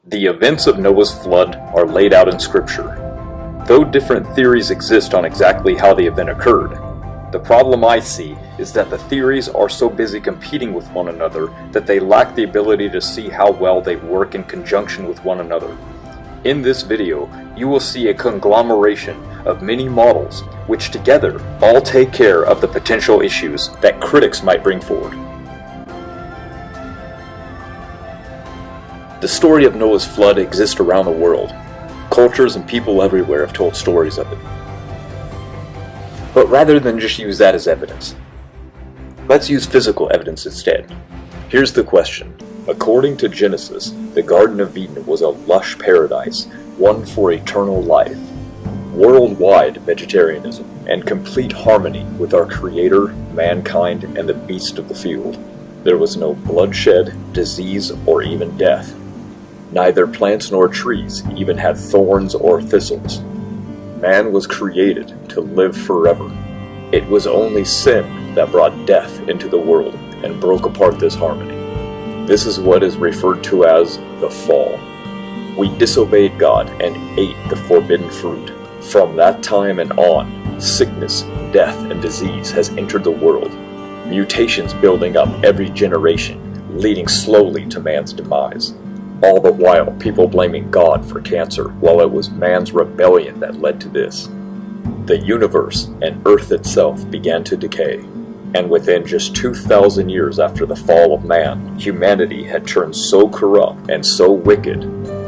The events of Noah's flood are laid out in Scripture. Though different theories exist on exactly how the event occurred, the problem I see is that the theories are so busy competing with one another that they lack the ability to see how well they work in conjunction with one another. In this video, you will see a conglomeration of many models which together all take care of the potential issues that critics might bring forward. The story of Noah's flood exists around the world. Cultures and people everywhere have told stories of it. But rather than just use that as evidence, let's use physical evidence instead. Here's the question. According to Genesis, the Garden of Eden was a lush paradise, one for eternal life, worldwide vegetarianism, and complete harmony with our Creator, mankind, and the beasts of the field. There was no bloodshed, disease, or even death. Neither plants nor trees even had thorns or thistles. Man was created to live forever. It was only sin that brought death into the world and broke apart this harmony. This is what is referred to as the fall. We disobeyed God and ate the forbidden fruit. From that time and on, sickness, death, and disease has entered the world, mutations building up every generation, leading slowly to man's demise. All the while, people blaming God for cancer, while it was man's rebellion that led to this. The universe and Earth itself began to decay, and within just 2,000 years after the fall of man, humanity had turned so corrupt and so wicked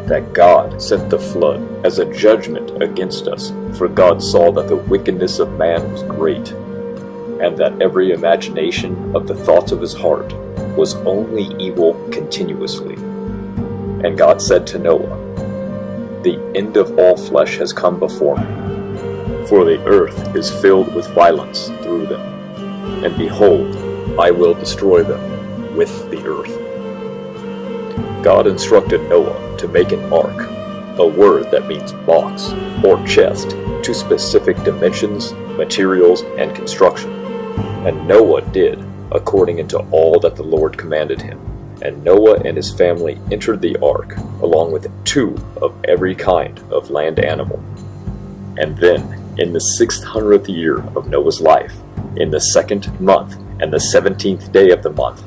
that God sent the flood as a judgment against us, for God saw that the wickedness of man was great, and that every imagination of the thoughts of his heart was only evil continuously. And God said to Noah, "The end of all flesh has come before me, for the earth is filled with violence through them, and behold, I will destroy them with the earth." God instructed Noah to make an ark, a word that means box or chest, to specific dimensions, materials, and construction. And Noah did according to all that the Lord commanded him. And Noah and his family entered the ark, along with 2 of every kind of land animal. And then, in the 600th year of Noah's life, in the 2nd month and the 17th day of the month,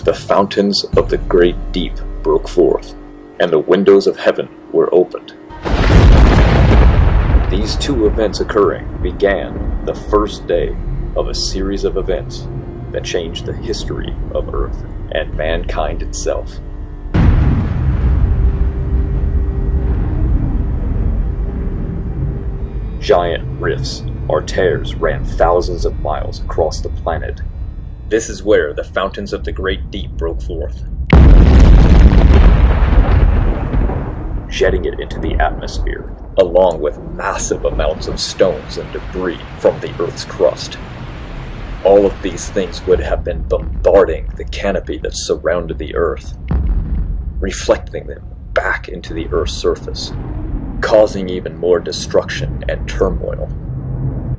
the fountains of the great deep broke forth, and the windows of heaven were opened. These 2 events occurring began the first day of a series of events that changed the history of Earth and mankind itself. Giant rifts or tears ran thousands of miles across the planet. This is where the fountains of the great deep broke forth, jetting it into the atmosphere, along with massive amounts of stones and debris from the Earth's crust. All of these things would have been bombarding the canopy that surrounded the Earth, reflecting them back into the Earth's surface, causing even more destruction and turmoil,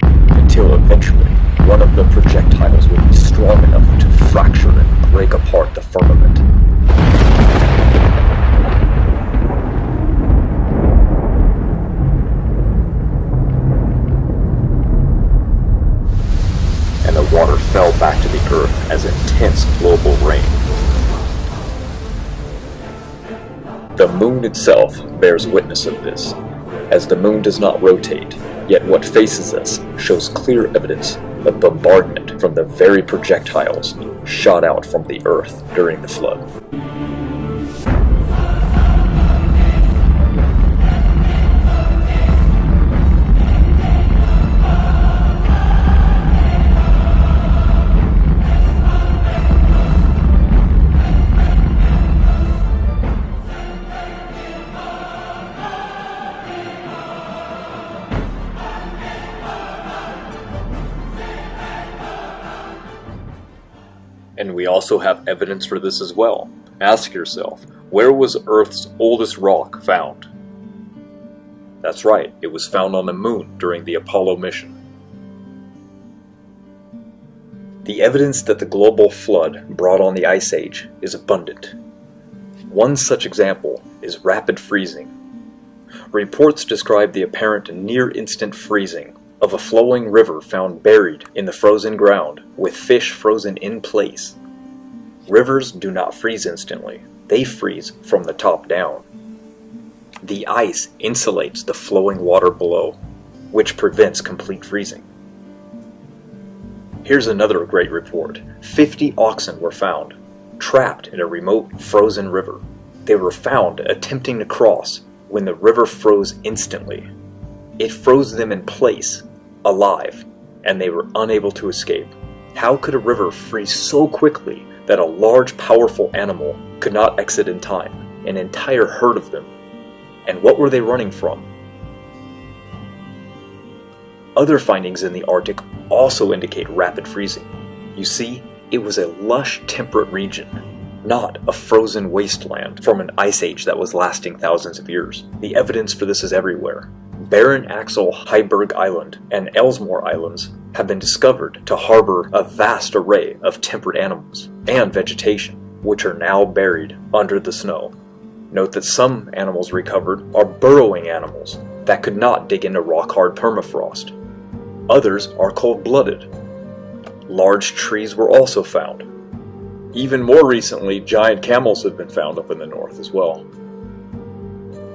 until eventually one of the projectiles would be strong enough to fracture and break apart the firmament. And the water fell back to the earth as intense global rain. The moon itself bears witness of this, as the moon does not rotate, yet what faces us shows clear evidence of bombardment from the very projectiles shot out from the earth during the flood. And we also have evidence for this as well. Ask yourself, where was Earth's oldest rock found? That's right, it was found on the moon during the Apollo mission. The evidence that the global flood brought on the Ice Age is abundant. One such example is rapid freezing. Reports describe the apparent near-instant freezing of a flowing river found buried in the frozen ground with fish frozen in place. Rivers do not freeze instantly, they freeze from the top down. The ice insulates the flowing water below, which prevents complete freezing. Here's another great report. 50 oxen were found, trapped in a remote frozen river. They were found attempting to cross when the river froze instantly. It froze them in place, alive, and they were unable to escape. How could a river freeze so quickly that a large, powerful animal could not exit in time? An entire herd of them. And what were they running from? Other findings in the Arctic also indicate rapid freezing. You see, it was a lush, temperate region, not a frozen wasteland from an ice age that was lasting thousands of years. The evidence for this is everywhere. Barren Axel Heiberg Island and Ellesmere Islands have been discovered to harbor a vast array of temperate animals and vegetation, which are now buried under the snow. Note that some animals recovered are burrowing animals that could not dig into rock-hard permafrost. Others are cold-blooded. Large trees were also found. Even more recently, giant camels have been found up in the north as well.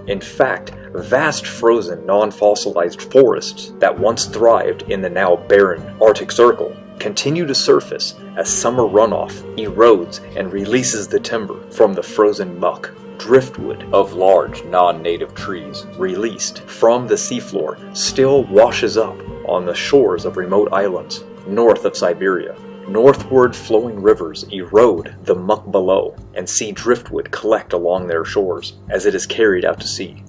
In fact, vast frozen, non-fossilized forests that once thrived in the now barren Arctic Circle continue to surface as summer runoff erodes and releases the timber from the frozen muck. Driftwood of large non-native trees released from the seafloor still washes up on the shores of remote islands north of Siberia. Northward flowing rivers erode the muck below and see driftwood collect along their shores as it is carried out to sea.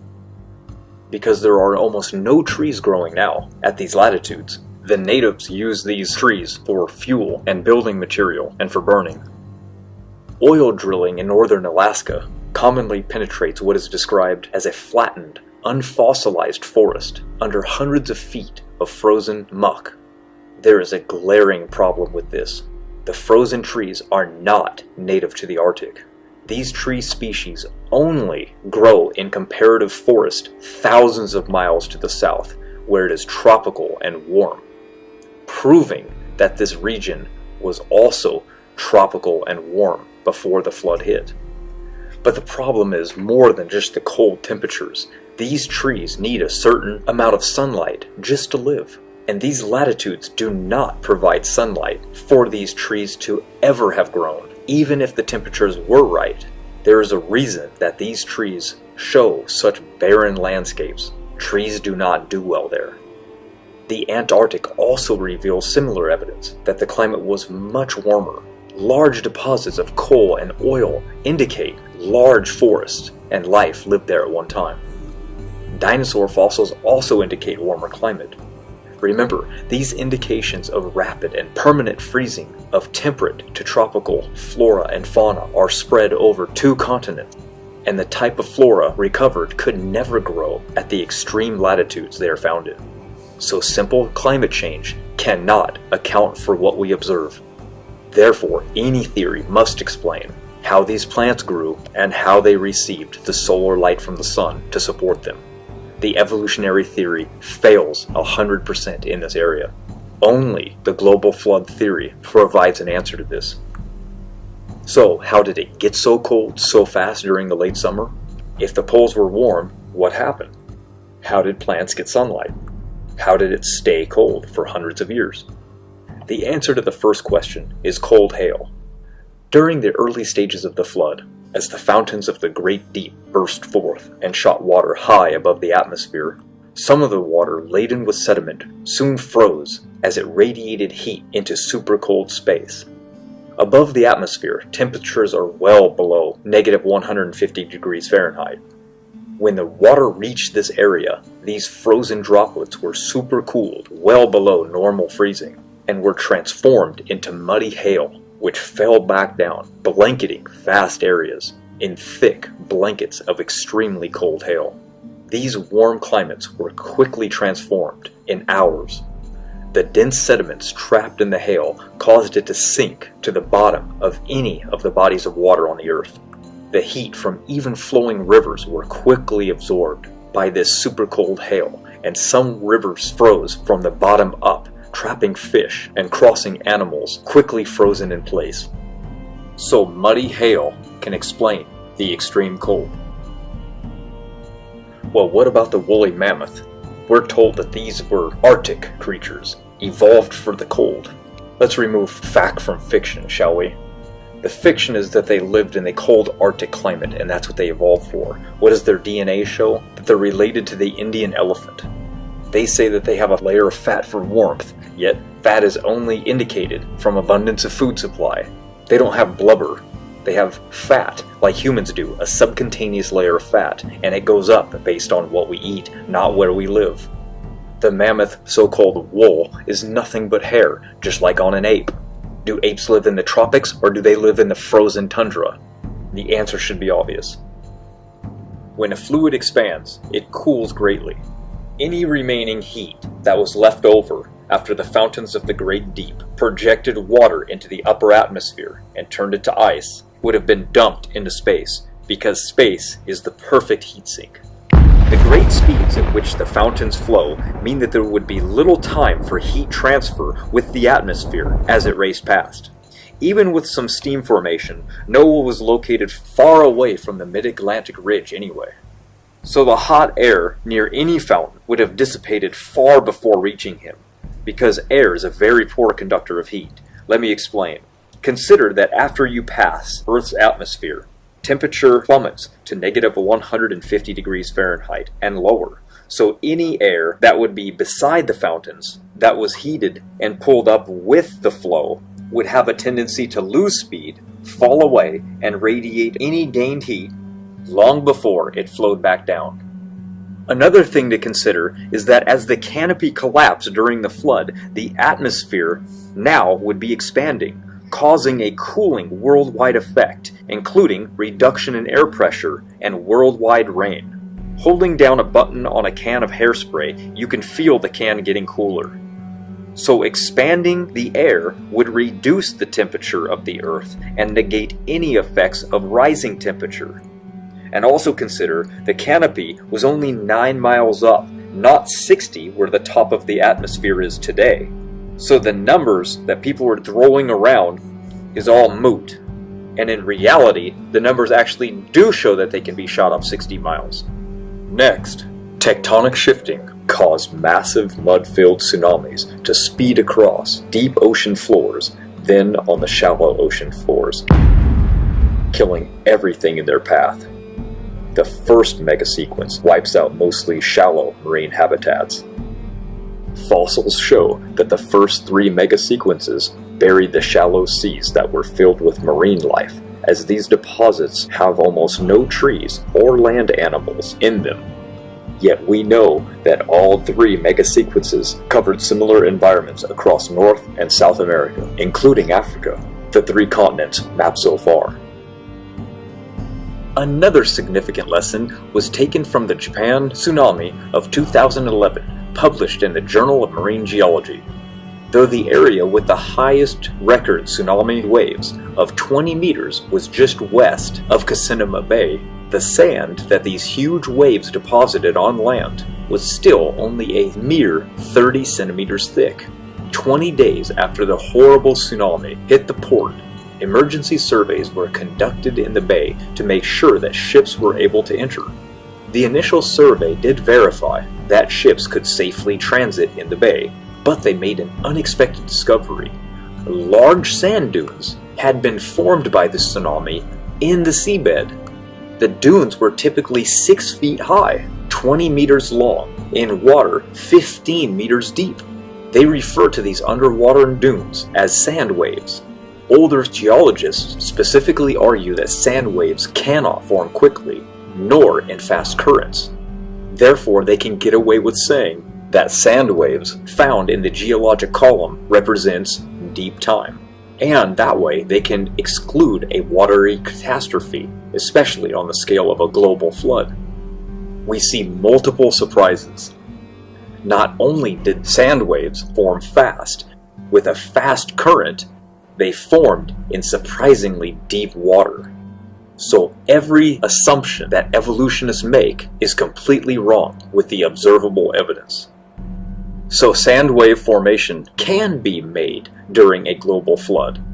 Because there are almost no trees growing now at these latitudes, the natives use these trees for fuel and building material and for burning. Oil drilling in northern Alaska commonly penetrates what is described as a flattened, unfossilized forest under hundreds of feet of frozen muck. There is a glaring problem with this. The frozen trees are not native to the Arctic. These tree species only grow in comparative forest thousands of miles to the south, where it is tropical and warm, proving that this region was also tropical and warm before the flood hit. But the problem is more than just the cold temperatures. These trees need a certain amount of sunlight just to live. And these latitudes do not provide sunlight for these trees to ever have grown. Even if the temperatures were right, there is a reason that these trees show such barren landscapes. Trees do not do well there. The Antarctic also reveals similar evidence that the climate was much warmer. Large deposits of coal and oil indicate large forests, and life lived there at one time. Dinosaur fossils also indicate warmer climate. Remember, these indications of rapid and permanent freezing of temperate to tropical flora and fauna are spread over 2 continents, and the type of flora recovered could never grow at the extreme latitudes they are found in. So simple climate change cannot account for what we observe. Therefore, any theory must explain how these plants grew and how they received the solar light from the sun to support them. The evolutionary theory fails 100% in this area. Only the global flood theory provides an answer to this. So, how did it get so cold so fast during the late summer? If the poles were warm, what happened? How did plants get sunlight? How did it stay cold for hundreds of years? The answer to the first question is cold hail. During the early stages of the flood, as the fountains of the Great Deep burst forth and shot water high above the atmosphere, some of the water laden with sediment soon froze as it radiated heat into super-cold space. Above the atmosphere, temperatures are well below -150 degrees Fahrenheit. When the water reached this area, these frozen droplets were supercooled well below normal freezing and were transformed into muddy hail, which fell back down, blanketing vast areas in thick blankets of extremely cold hail. These warm climates were quickly transformed in hours. The dense sediments trapped in the hail caused it to sink to the bottom of any of the bodies of water on the earth. The heat from even flowing rivers were quickly absorbed by this super cold hail, and some rivers froze from the bottom up, trapping fish and crossing animals quickly frozen in place. So muddy hail can explain the extreme cold. Well, what about the woolly mammoth? We're told that these were Arctic creatures, evolved for the cold. Let's remove fact from fiction, shall we? The fiction is that they lived in a cold Arctic climate, and that's what they evolved for. What does their DNA show? That they're related to the Indian elephant. They say that they have a layer of fat for warmth, yet fat is only indicated from abundance of food supply. They don't have blubber. They have fat, like humans do, a subcutaneous layer of fat, and it goes up based on what we eat, not where we live. The mammoth so-called wool is nothing but hair, just like on an ape. Do apes live in the tropics, or do they live in the frozen tundra? The answer should be obvious. When a fluid expands, it cools greatly. Any remaining heat that was left over after the fountains of the great deep projected water into the upper atmosphere and turned it to ice would have been dumped into space, because space is the perfect heat sink. The great speeds at which the fountains flow mean that there would be little time for heat transfer with the atmosphere as it raced past. Even with some steam formation, Noah was located far away from the mid-Atlantic ridge anyway. So the hot air near any fountain would have dissipated far before reaching him, because air is a very poor conductor of heat. Let me explain. Consider that after you pass Earth's atmosphere, temperature plummets to negative 150 degrees Fahrenheit and lower. So any air that would be beside the fountains that was heated and pulled up with the flow would have a tendency to lose speed, fall away, and radiate any gained heat long before it flowed back down. Another thing to consider is that as the canopy collapsed during the flood, the atmosphere now would be expanding, causing a cooling worldwide effect, including reduction in air pressure and worldwide rain. Holding down a button on a can of hairspray, you can feel the can getting cooler. So expanding the air would reduce the temperature of the Earth and negate any effects of rising temperature. And also consider the canopy was only 9 miles up, not 60 where the top of the atmosphere is today. So the numbers that people were throwing around is all moot. And in reality, the numbers actually do show that they can be shot up 60 miles. Next, tectonic shifting caused massive mud-filled tsunamis to speed across deep ocean floors, then on the shallow ocean floors, killing everything in their path. The first megasequence wipes out mostly shallow marine habitats. Fossils show that the first 3 megasequences buried the shallow seas that were filled with marine life, as these deposits have almost no trees or land animals in them. Yet we know that all 3 megasequences covered similar environments across North and South America, including Africa, the 3 continents mapped so far. Another significant lesson was taken from the Japan tsunami of 2011, published in the Journal of Marine Geology. Though the area with the highest record tsunami waves of 20 meters was just west of Kasenama Bay, the sand that these huge waves deposited on land was still only a mere 30 centimeters thick. 20 days after the horrible tsunami hit the port, emergency surveys were conducted in the bay to make sure that ships were able to enter. The initial survey did verify that ships could safely transit in the bay, but they made an unexpected discovery. Large sand dunes had been formed by the tsunami in the seabed. The dunes were typically 6 feet high, 20 meters long, in water 15 meters deep. They refer to these underwater dunes as sand waves. Older geologists specifically argue that sand waves cannot form quickly, nor in fast currents. Therefore, they can get away with saying that sand waves found in the geologic column represents deep time. And that way, they can exclude a watery catastrophe, especially on the scale of a global flood. We see multiple surprises. Not only did sand waves form fast, with a fast current, they formed in surprisingly deep water. So every assumption that evolutionists make is completely wrong with the observable evidence. So sand wave formation can be made during a global flood.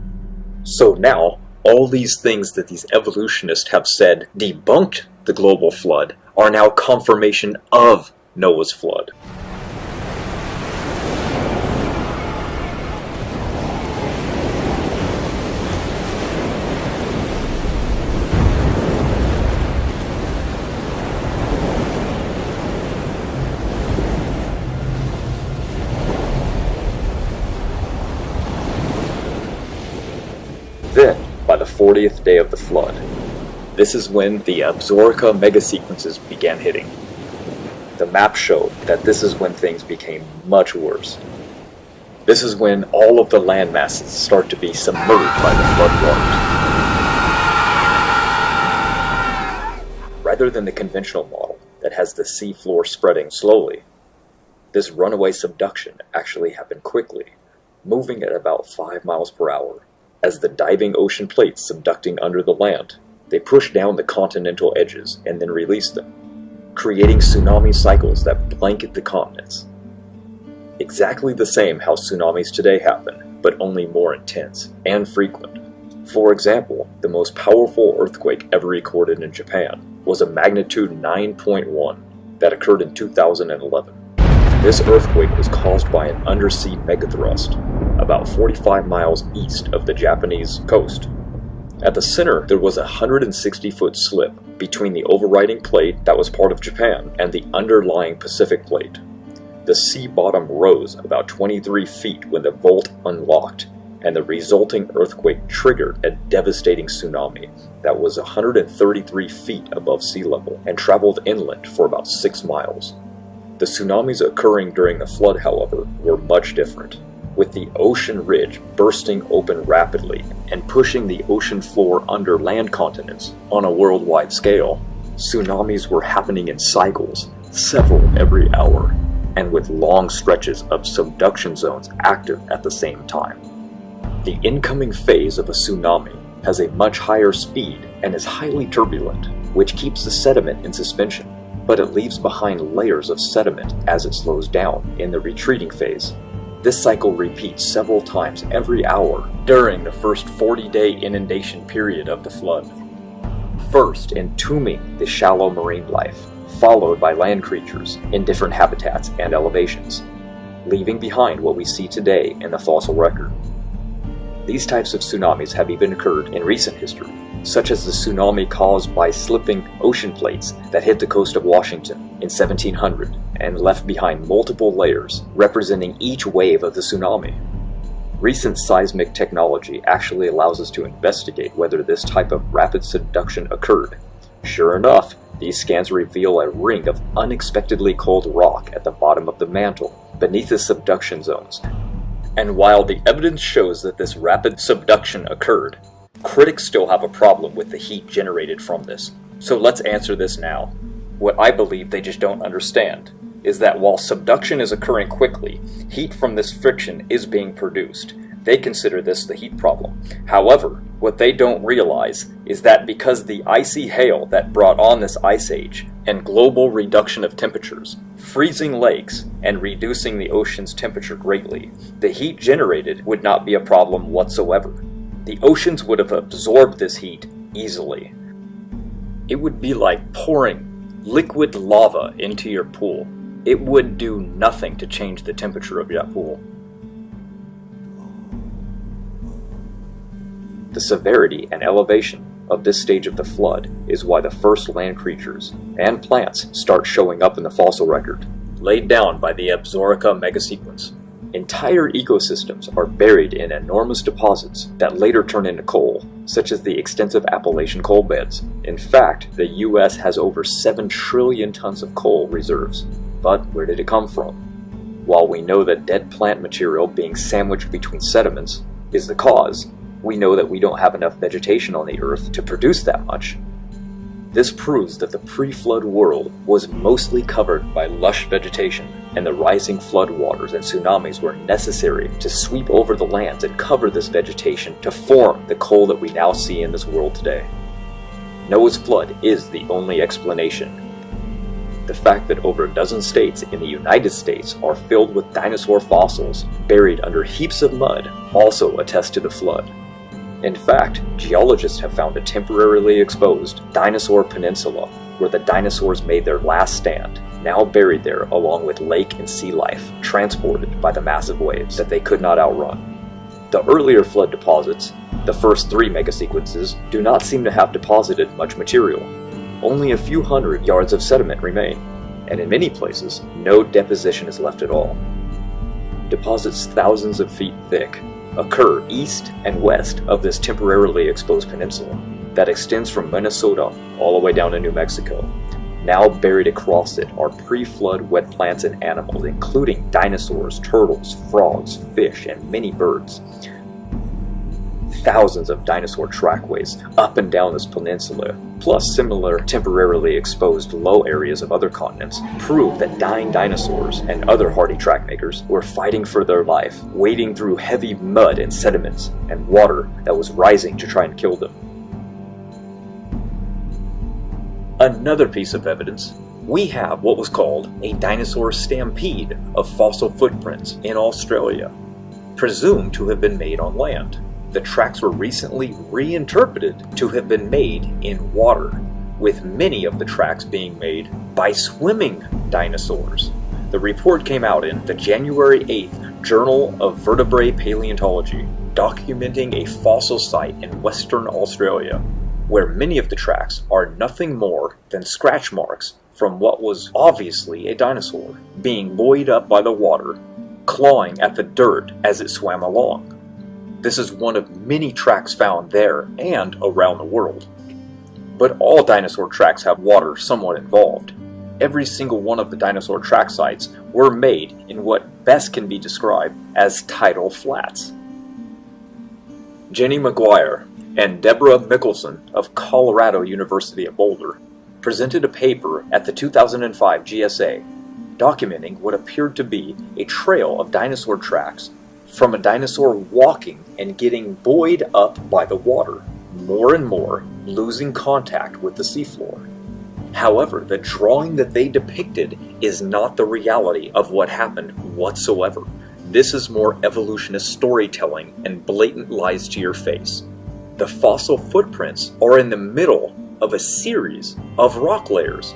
So now, all these things that these evolutionists have said debunked the global flood are now confirmation of Noah's flood. Then, by the 40th day of the flood, this is when the Absaroka megasequences began hitting. The map showed that this is when things became much worse. This is when all of the land masses start to be submerged by the flood waters. Rather than the conventional model that has the seafloor spreading slowly, this runaway subduction actually happened quickly, moving at about 5 miles per hour. As the diving ocean plates subducting under the land, they push down the continental edges and then release them, creating tsunami cycles that blanket the continents. Exactly the same how tsunamis today happen, but only more intense and frequent. For example, the most powerful earthquake ever recorded in Japan was a magnitude 9.1 that occurred in 2011. This earthquake was caused by an undersea megathrust, about 45 miles east of the Japanese coast. At the center, there was a 160-foot slip between the overriding plate that was part of Japan and the underlying Pacific plate. The sea bottom rose about 23 feet when the vault unlocked, and the resulting earthquake triggered a devastating tsunami that was 133 feet above sea level and traveled inland for about 6 miles. The tsunamis occurring during the flood, however, were much different, with the ocean ridge bursting open rapidly and pushing the ocean floor under land continents on a worldwide scale. Tsunamis were happening in cycles, several every hour, and with long stretches of subduction zones active at the same time. The incoming phase of a tsunami has a much higher speed and is highly turbulent, which keeps the sediment in suspension, but it leaves behind layers of sediment as it slows down in the retreating phase. This cycle repeats several times every hour during the first 40-day inundation period of the flood, first entombing the shallow marine life, followed by land creatures in different habitats and elevations, leaving behind what we see today in the fossil record. These types of tsunamis have even occurred in recent history, such as the tsunami caused by slipping ocean plates that hit the coast of Washington in 1700 and left behind multiple layers representing each wave of the tsunami. Recent seismic technology actually allows us to investigate whether this type of rapid subduction occurred. Sure enough, these scans reveal a ring of unexpectedly cold rock at the bottom of the mantle, beneath the subduction zones. And while the evidence shows that this rapid subduction occurred, critics still have a problem with the heat generated from this. So let's answer this now. What I believe they just don't understand is that while subduction is occurring quickly, heat from this friction is being produced. They consider this the heat problem. However, what they don't realize is that because the icy hail that brought on this ice age and global reduction of temperatures, freezing lakes, and reducing the ocean's temperature greatly, the heat generated would not be a problem whatsoever. The oceans would have absorbed this heat easily. It would be like pouring liquid lava into your pool. It would do nothing to change the temperature of that pool. The severity and elevation of this stage of the flood is why the first land creatures and plants start showing up in the fossil record, laid down by the Absaroka megasequence. Entire ecosystems are buried in enormous deposits that later turn into coal, such as the extensive Appalachian coal beds. In fact, the US has over 7 trillion tons of coal reserves. But where did it come from? While we know that dead plant material being sandwiched between sediments is the cause, we know that we don't have enough vegetation on the Earth to produce that much. This proves that the pre-flood world was mostly covered by lush vegetation, and the rising flood waters and tsunamis were necessary to sweep over the lands and cover this vegetation to form the coal that we now see in this world today. Noah's flood is the only explanation. The fact that over a dozen states in the United States are filled with dinosaur fossils buried under heaps of mud also attests to the flood. In fact, geologists have found a temporarily exposed dinosaur peninsula where the dinosaurs made their last stand, now buried there along with lake and sea life, transported by the massive waves that they could not outrun. The earlier flood deposits, the first 3 megasequences, do not seem to have deposited much material. Only a few hundred yards of sediment remain, and in many places, no deposition is left at all. Deposits thousands of feet thick occur east and west of this temporarily exposed peninsula that extends from Minnesota all the way down to New Mexico. Now buried across it are pre-flood wet plants and animals, including dinosaurs, turtles, frogs, fish, and many birds. Thousands of dinosaur trackways up and down this peninsula, plus similar temporarily exposed low areas of other continents, prove that dying dinosaurs and other hardy trackmakers were fighting for their life, wading through heavy mud and sediments and water that was rising to try and kill them. Another piece of evidence, we have what was called a dinosaur stampede of fossil footprints in Australia, presumed to have been made on land. The tracks were recently reinterpreted to have been made in water, with many of the tracks being made by swimming dinosaurs. The report came out in the January 8th Journal of Vertebrate Paleontology, documenting a fossil site in Western Australia, where many of the tracks are nothing more than scratch marks from what was obviously a dinosaur, being buoyed up by the water, clawing at the dirt as it swam along. This is one of many tracks found there and around the world. But all dinosaur tracks have water somewhat involved. Every single one of the dinosaur track sites were made in what best can be described as tidal flats. Jenny McGuire and Deborah Mickelson of Colorado University at Boulder presented a paper at the 2005 GSA documenting what appeared to be a trail of dinosaur tracks from a dinosaur walking and getting buoyed up by the water, more and more losing contact with the seafloor. However, the drawing that they depicted is not the reality of what happened whatsoever. This is more evolutionist storytelling and blatant lies to your face. The fossil footprints are in the middle of a series of rock layers.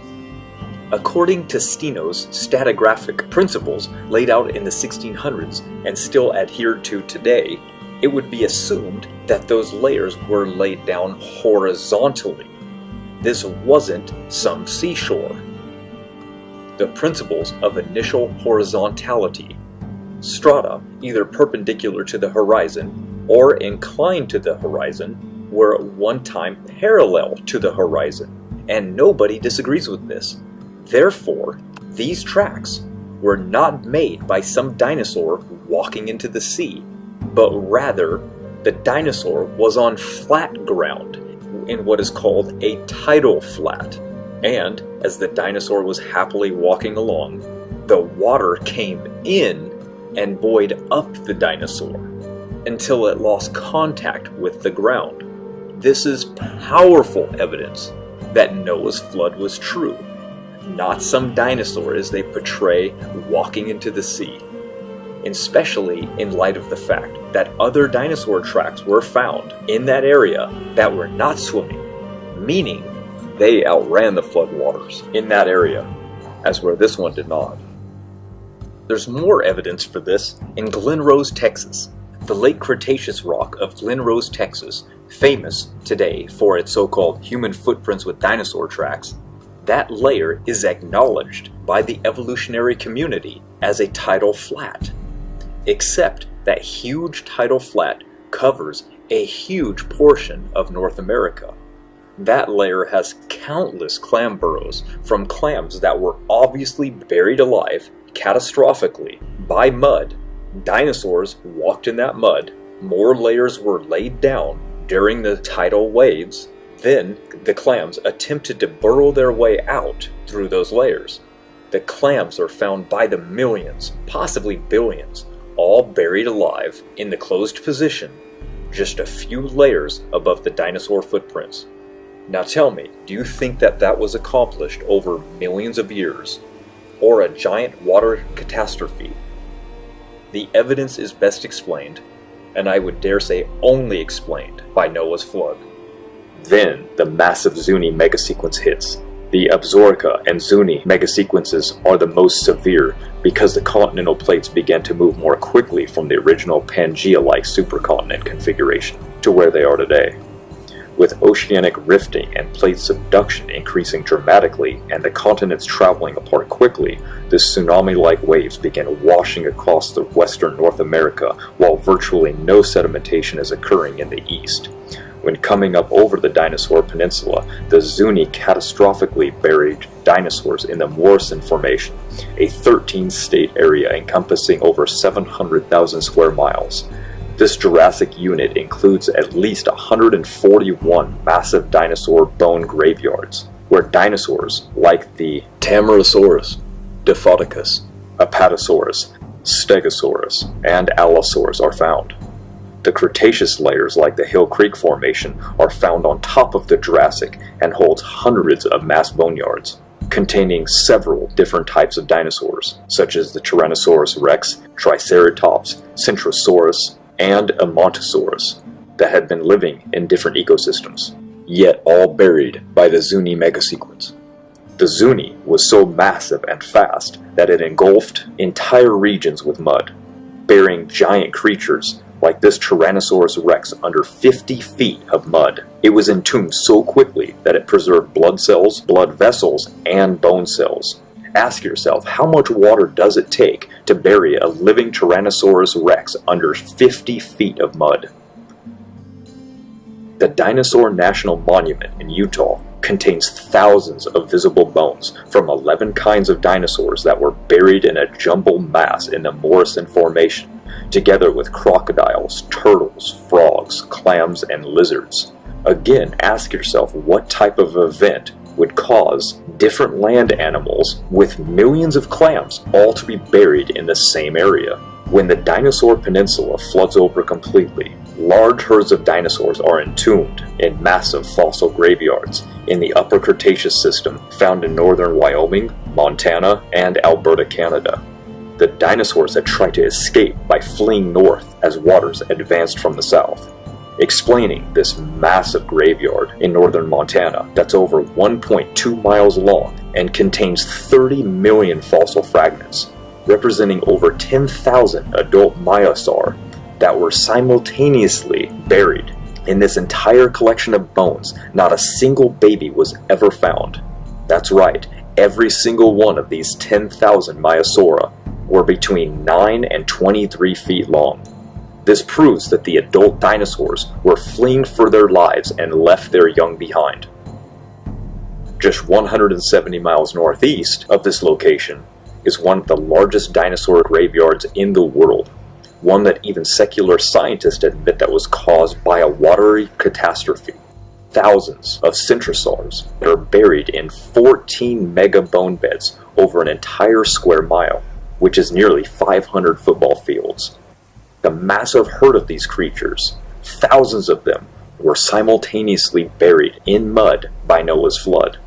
According to Steno's stratigraphic principles laid out in the 1600s and still adhered to today, it would be assumed that those layers were laid down horizontally. This wasn't some seashore. The principles of initial horizontality, strata either perpendicular to the horizon or inclined to the horizon, were at one time parallel to the horizon, and nobody disagrees with this. Therefore, these tracks were not made by some dinosaur walking into the sea, but rather the dinosaur was on flat ground in what is called a tidal flat, and as the dinosaur was happily walking along, the water came in and buoyed up the dinosaur until it lost contact with the ground. This is powerful evidence that Noah's flood was true, not some dinosaur as they portray walking into the sea, especially in light of the fact that other dinosaur tracks were found in that area that were not swimming, meaning they outran the floodwaters in that area, as where this one did not. There's more evidence for this in Glen Rose, Texas. The late Cretaceous rock of Glen Rose, Texas, famous today for its so-called human footprints with dinosaur tracks, that layer is acknowledged by the evolutionary community as a tidal flat, except that huge tidal flat covers a huge portion of North America. That layer has countless clam burrows from clams that were obviously buried alive catastrophically by mud. Dinosaurs walked in that mud, more layers were laid down during the tidal waves. Then the clams attempted to burrow their way out through those layers. The clams are found by the millions, possibly billions, all buried alive in the closed position, just a few layers above the dinosaur footprints. Now tell me, do you think that that was accomplished over millions of years, or a giant water catastrophe? The evidence is best explained, and I would dare say only explained, by Noah's flood. Then the massive Zuni megasequence hits. The Absaroka and Zuni megasequences are the most severe because the continental plates began to move more quickly from the original Pangaea-like supercontinent configuration to where they are today. With oceanic rifting and plate subduction increasing dramatically and the continents traveling apart quickly, the tsunami-like waves began washing across the western North America while virtually no sedimentation is occurring in the east. When coming up over the Dinosaur Peninsula, the Zuni catastrophically buried dinosaurs in the Morrison Formation, a 13-state area encompassing over 700,000 square miles. This Jurassic unit includes at least 141 massive dinosaur bone graveyards, where dinosaurs like the Tamarasaurus, Diplodocus, Apatosaurus, Stegosaurus, and Allosaurus are found. The Cretaceous layers like the Hill Creek Formation are found on top of the Jurassic and holds hundreds of mass boneyards, containing several different types of dinosaurs, such as the Tyrannosaurus rex, Triceratops, Centrosaurus, and Ammontosaurus, that had been living in different ecosystems, yet all buried by the Zuni megasequence. The Zuni was so massive and fast that it engulfed entire regions with mud, burying giant creatures like this Tyrannosaurus rex under 50 feet of mud. It was entombed so quickly that it preserved blood cells, blood vessels, and bone cells. Ask yourself, how much water does it take to bury a living Tyrannosaurus rex under 50 feet of mud? The Dinosaur National Monument in Utah contains thousands of visible bones from 11 kinds of dinosaurs that were buried in a jumbled mass in the Morrison Formation, together with crocodiles, turtles, frogs, clams, and lizards. Again, ask yourself what type of event would cause different land animals with millions of clams all to be buried in the same area. When the Dinosaur Peninsula floods over completely, large herds of dinosaurs are entombed in massive fossil graveyards in the Upper Cretaceous system found in northern Wyoming, Montana, and Alberta, Canada. The dinosaurs had tried to escape by fleeing north as waters advanced from the south, explaining this massive graveyard in northern Montana that's over 1.2 miles long and contains 30 million fossil fragments, representing over 10,000 adult Maiasaur that were simultaneously buried. In this entire collection of bones, not a single baby was ever found. That's right, every single one of these 10,000 Maiasaura were between 9 and 23 feet long. This proves that the adult dinosaurs were fleeing for their lives and left their young behind. Just 170 miles northeast of this location is one of the largest dinosaur graveyards in the world, one that even secular scientists admit that was caused by a watery catastrophe. Thousands of centrosaurs are buried in 14 mega bone beds over an entire square mile, which is nearly 500 football fields. The massive herd of these creatures, thousands of them, were simultaneously buried in mud by Noah's flood.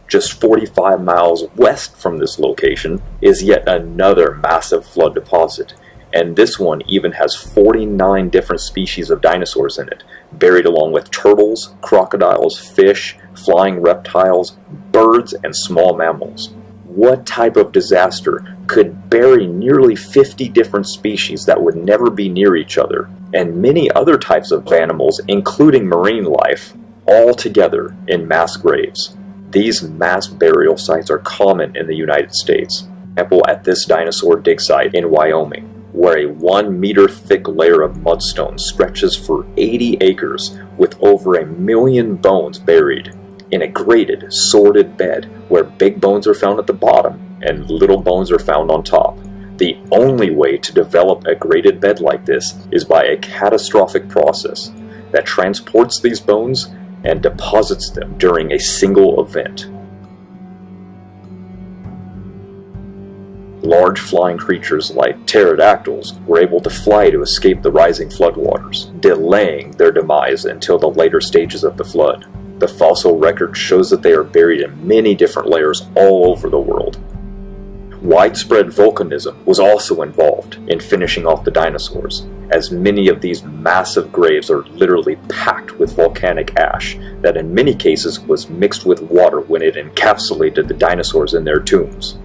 Just 45 miles west from this location is yet another massive flood deposit, and this one even has 49 different species of dinosaurs in it, buried along with turtles, crocodiles, fish, flying reptiles, birds, and small mammals. What type of disaster could bury nearly 50 different species that would never be near each other, and many other types of animals, including marine life, all together in mass graves? These mass burial sites are common in the United States. For example, at this dinosaur dig site in Wyoming, where a 1 meter thick layer of mudstone stretches for 80 acres with over 1 million bones buried in a graded, sorted bed where big bones are found at the bottom and little bones are found on top. The only way to develop a graded bed like this is by a catastrophic process that transports these bones and deposits them during a single event. Large flying creatures like pterodactyls were able to fly to escape the rising floodwaters, delaying their demise until the later stages of the flood. The fossil record shows that they are buried in many different layers all over the world. Widespread volcanism was also involved in finishing off the dinosaurs, as many of these massive graves are literally packed with volcanic ash that in many cases was mixed with water when it encapsulated the dinosaurs in their tombs.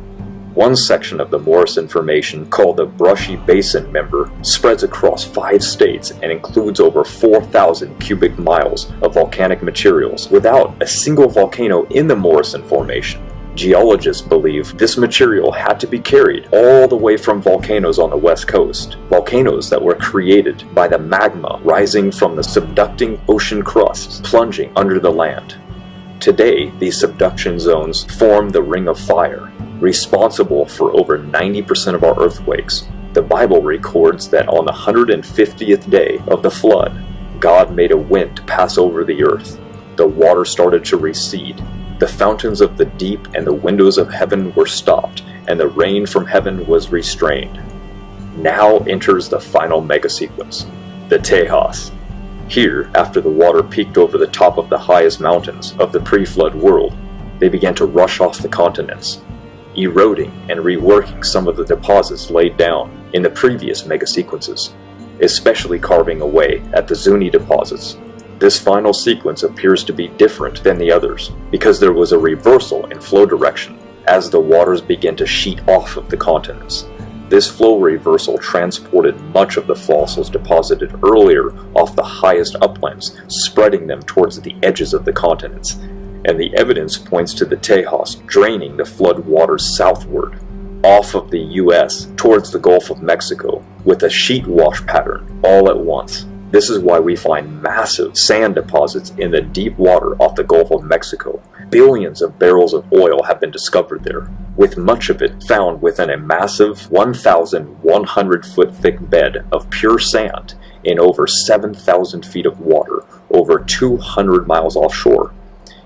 One section of the Morrison Formation, called the Brushy Basin Member, spreads across 5 states and includes over 4,000 cubic miles of volcanic materials without a single volcano in the Morrison Formation. Geologists believe this material had to be carried all the way from volcanoes on the west coast, volcanoes that were created by the magma rising from the subducting ocean crusts plunging under the land. Today, these subduction zones form the Ring of Fire, responsible for over 90% of our earthquakes. The Bible records that on the 150th day of the flood, God made a wind to pass over the earth. The water started to recede. The fountains of the deep and the windows of heaven were stopped, and the rain from heaven was restrained. Now enters the final megasequence, the Tejas. Here, after the water peaked over the top of the highest mountains of the pre-flood world, they began to rush off the continents, eroding and reworking some of the deposits laid down in the previous megasequences, especially carving away at the Zuni deposits. This final sequence appears to be different than the others, because there was a reversal in flow direction as the waters began to sheet off of the continents. This flow reversal transported much of the fossils deposited earlier off the highest uplands, spreading them towards the edges of the continents, and the evidence points to the Tejas draining the flood waters southward, off of the US towards the Gulf of Mexico, with a sheet wash pattern all at once. This is why we find massive sand deposits in the deep water off the Gulf of Mexico. Billions of barrels of oil have been discovered there, with much of it found within a massive 1,100-foot thick bed of pure sand in over 7,000 feet of water, over 200 miles offshore.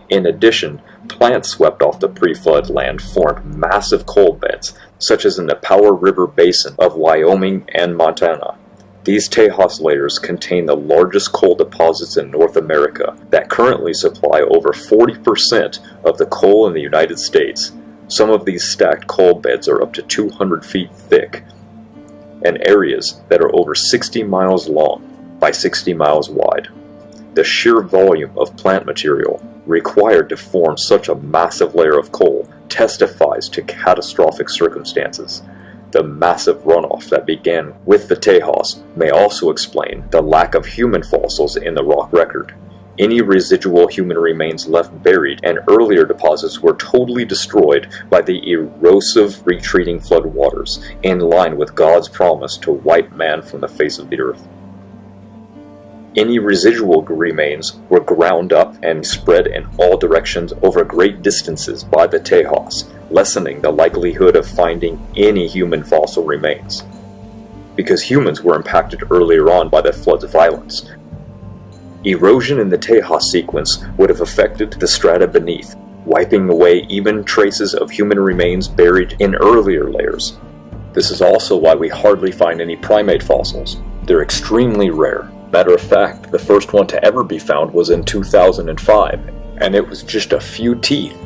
In addition, plants swept off the pre-flood land formed massive coal beds, such as in the Powder River Basin of Wyoming and Montana. These Tejas layers contain the largest coal deposits in North America that currently supply over 40% of the coal in the United States. Some of these stacked coal beds are up to 200 feet thick, and areas that are over 60 miles long by 60 miles wide. The sheer volume of plant material required to form such a massive layer of coal testifies to catastrophic circumstances. The massive runoff that began with the Tejas may also explain the lack of human fossils in the rock record. Any residual human remains left buried and earlier deposits were totally destroyed by the erosive retreating floodwaters, in line with God's promise to wipe man from the face of the earth. Any residual remains were ground up and spread in all directions over great distances by the Tejas, lessening the likelihood of finding any human fossil remains. Because humans were impacted earlier on by the flood's violence, erosion in the Tejas sequence would have affected the strata beneath, wiping away even traces of human remains buried in earlier layers. This is also why we hardly find any primate fossils. They're extremely rare. Matter of fact, the first one to ever be found was in 2005, and it was just a few teeth.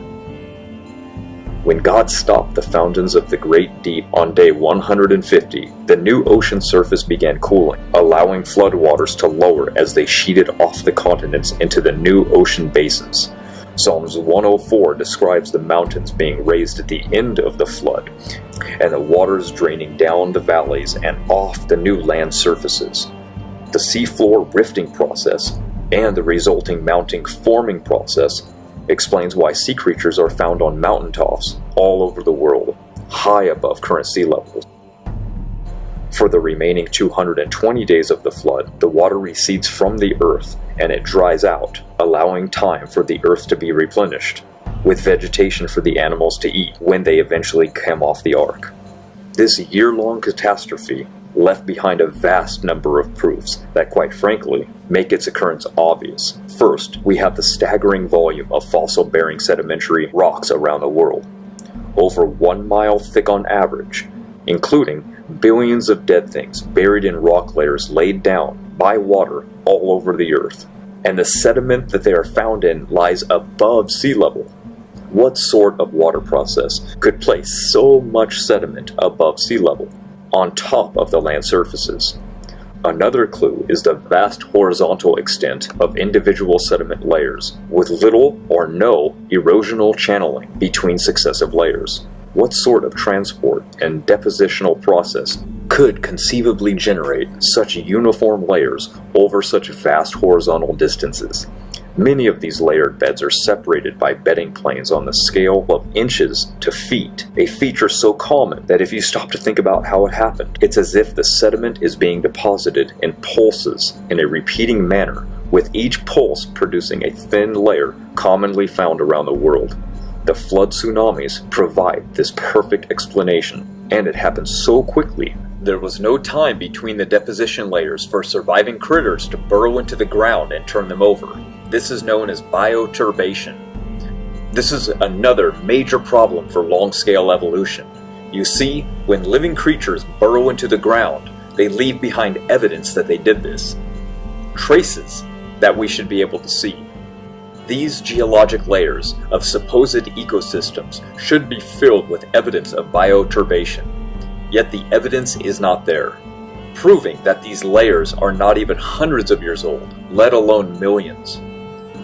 When God stopped the fountains of the Great Deep on day 150, the new ocean surface began cooling, allowing floodwaters to lower as they sheeted off the continents into the new ocean basins. Psalms 104 describes the mountains being raised at the end of the flood, and the waters draining down the valleys and off the new land surfaces. The seafloor rifting process and the resulting mountain forming process explains why sea creatures are found on mountaintops all over the world, high above current sea levels. For the remaining 220 days of the flood, the water recedes from the earth and it dries out, allowing time for the earth to be replenished, with vegetation for the animals to eat when they eventually come off the ark. This year-long catastrophe left behind a vast number of proofs that, quite frankly, make its occurrence obvious. First, we have the staggering volume of fossil-bearing sedimentary rocks around the world, over 1 mile thick on average, including billions of dead things buried in rock layers laid down by water all over the earth. and the sediment that they are found in lies above sea level. What sort of water process could place so much sediment above sea level, on top of the land surfaces? Another clue is the vast horizontal extent of individual sediment layers, with little or no erosional channeling between successive layers. What sort of transport and depositional process could conceivably generate such uniform layers over such vast horizontal distances? Many of these layered beds are separated by bedding planes on the scale of inches to feet, a feature so common that if you stop to think about how it happened, it's as if the sediment is being deposited in pulses in a repeating manner, with each pulse producing a thin layer commonly found around the world. The flood tsunamis provide this perfect explanation, and it happens so quickly. There was no time between the deposition layers for surviving critters to burrow into the ground and turn them over. This is known as bioturbation. This is another major problem for long-scale evolution. You see, when living creatures burrow into the ground, they leave behind evidence that they did this. Traces that we should be able to see. These geologic layers of supposed ecosystems should be filled with evidence of bioturbation. Yet the evidence is not there, proving that these layers are not even hundreds of years old, let alone millions.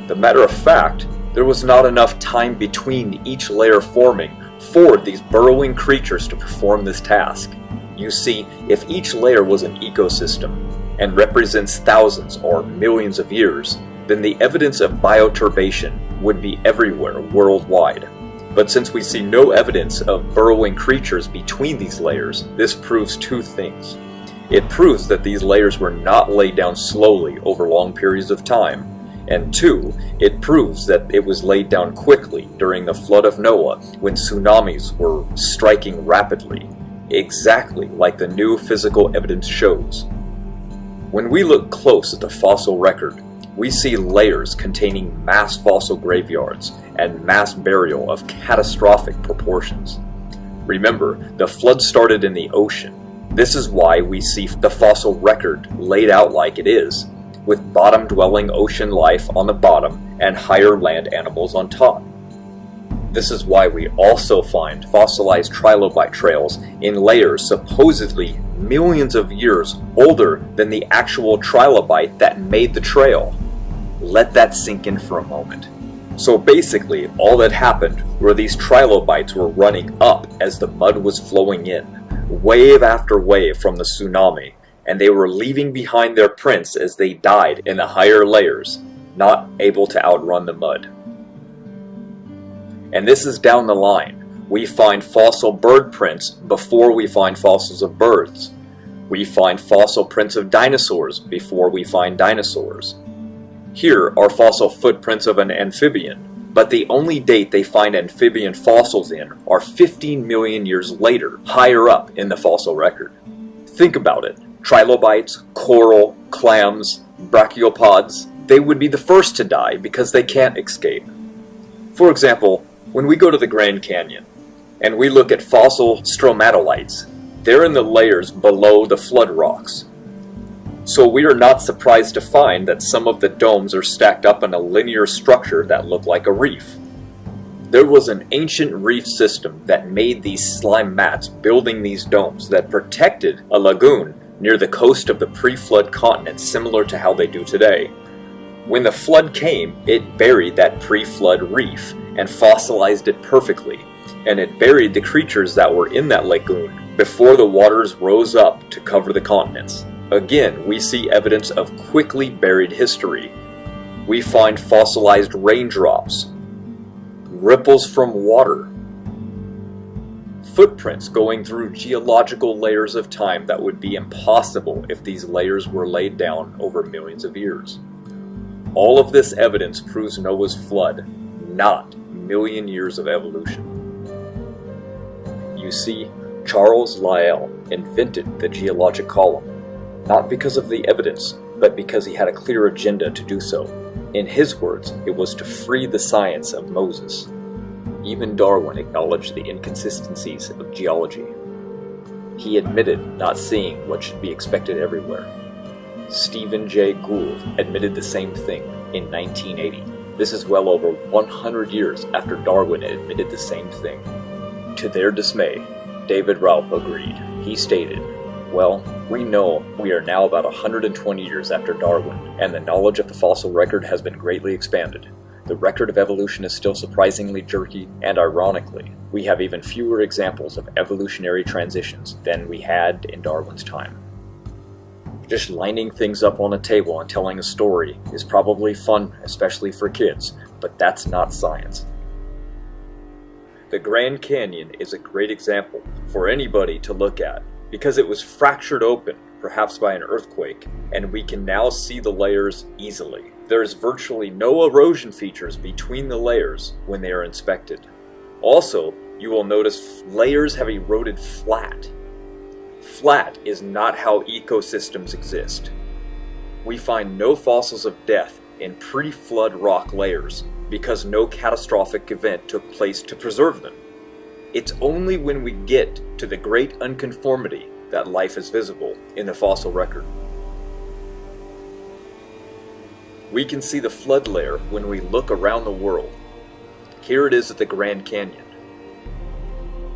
The matter of fact, there was not enough time between each layer forming for these burrowing creatures to perform this task. You see, if each layer was an ecosystem and represents thousands or millions of years, then the evidence of bioturbation would be everywhere worldwide. But since we see no evidence of burrowing creatures between these layers, this proves two things. It proves that these layers were not laid down slowly over long periods of time, and two, it proves that it was laid down quickly during the flood of Noah when tsunamis were striking rapidly, exactly like the new physical evidence shows. When we look close at the fossil record, we see layers containing mass fossil graveyards and mass burial of catastrophic proportions. Remember, the flood started in the ocean. This is why we see the fossil record laid out like it is, with bottom-dwelling ocean life on the bottom and higher land animals on top. This is why we also find fossilized trilobite trails in layers supposedly millions of years older than the actual trilobite that made the trail. Let that sink in for a moment. So basically, all that happened were these trilobites were running up as the mud was flowing in, wave after wave from the tsunami, and they were leaving behind their prints as they died in the higher layers, not able to outrun the mud. And this is down the line. We find fossil bird prints before we find fossils of birds. We find fossil prints of dinosaurs before we find dinosaurs. Here are fossil footprints of an amphibian, but the only date they find amphibian fossils in are 15 million years later, higher up in the fossil record. Think about it. Trilobites, coral, clams, brachiopods, they would be the first to die because they can't escape. For example, when we go to the Grand Canyon and we look at fossil stromatolites, they're in the layers below the flood rocks. So we are not surprised to find that some of the domes are stacked up in a linear structure that look like a reef. There was an ancient reef system that made these slime mats building these domes that protected a lagoon near the coast of the pre-flood continent, similar to how they do today. When the flood came, it buried that pre-flood reef and fossilized it perfectly, and it buried the creatures that were in that lagoon before the waters rose up to cover the continents. Again, we see evidence of quickly buried history. We find fossilized raindrops, ripples from water, footprints going through geological layers of time that would be impossible if these layers were laid down over millions of years. All of this evidence proves Noah's flood, not million years of evolution. You see, Charles Lyell invented the geologic column, not because of the evidence, but because he had a clear agenda to do so. In his words, it was to free the science of Moses. Even Darwin acknowledged the inconsistencies of geology. He admitted not seeing what should be expected everywhere. Stephen Jay Gould admitted the same thing. in 1980. This is well over 100 years after Darwin admitted the same thing. To their dismay, David Raup agreed. He stated, "Well, we know we are now about 120 years after Darwin, and the knowledge of the fossil record has been greatly expanded. The record of evolution is still surprisingly jerky, and ironically, we have even fewer examples of evolutionary transitions than we had in Darwin's time." Just lining things up on a table and telling a story is probably fun, especially for kids, but that's not science. The Grand Canyon is a great example for anybody to look at because it was fractured open, perhaps by an earthquake, and we can now see the layers easily. There is virtually no erosion features between the layers when they are inspected. Also, you will notice layers have eroded flat. Flat is not how ecosystems exist. We find no fossils of death in pre-flood rock layers because no catastrophic event took place to preserve them. It's only when we get to the great unconformity that life is visible in the fossil record. We can see the flood layer when we look around the world. Here it is at the Grand Canyon.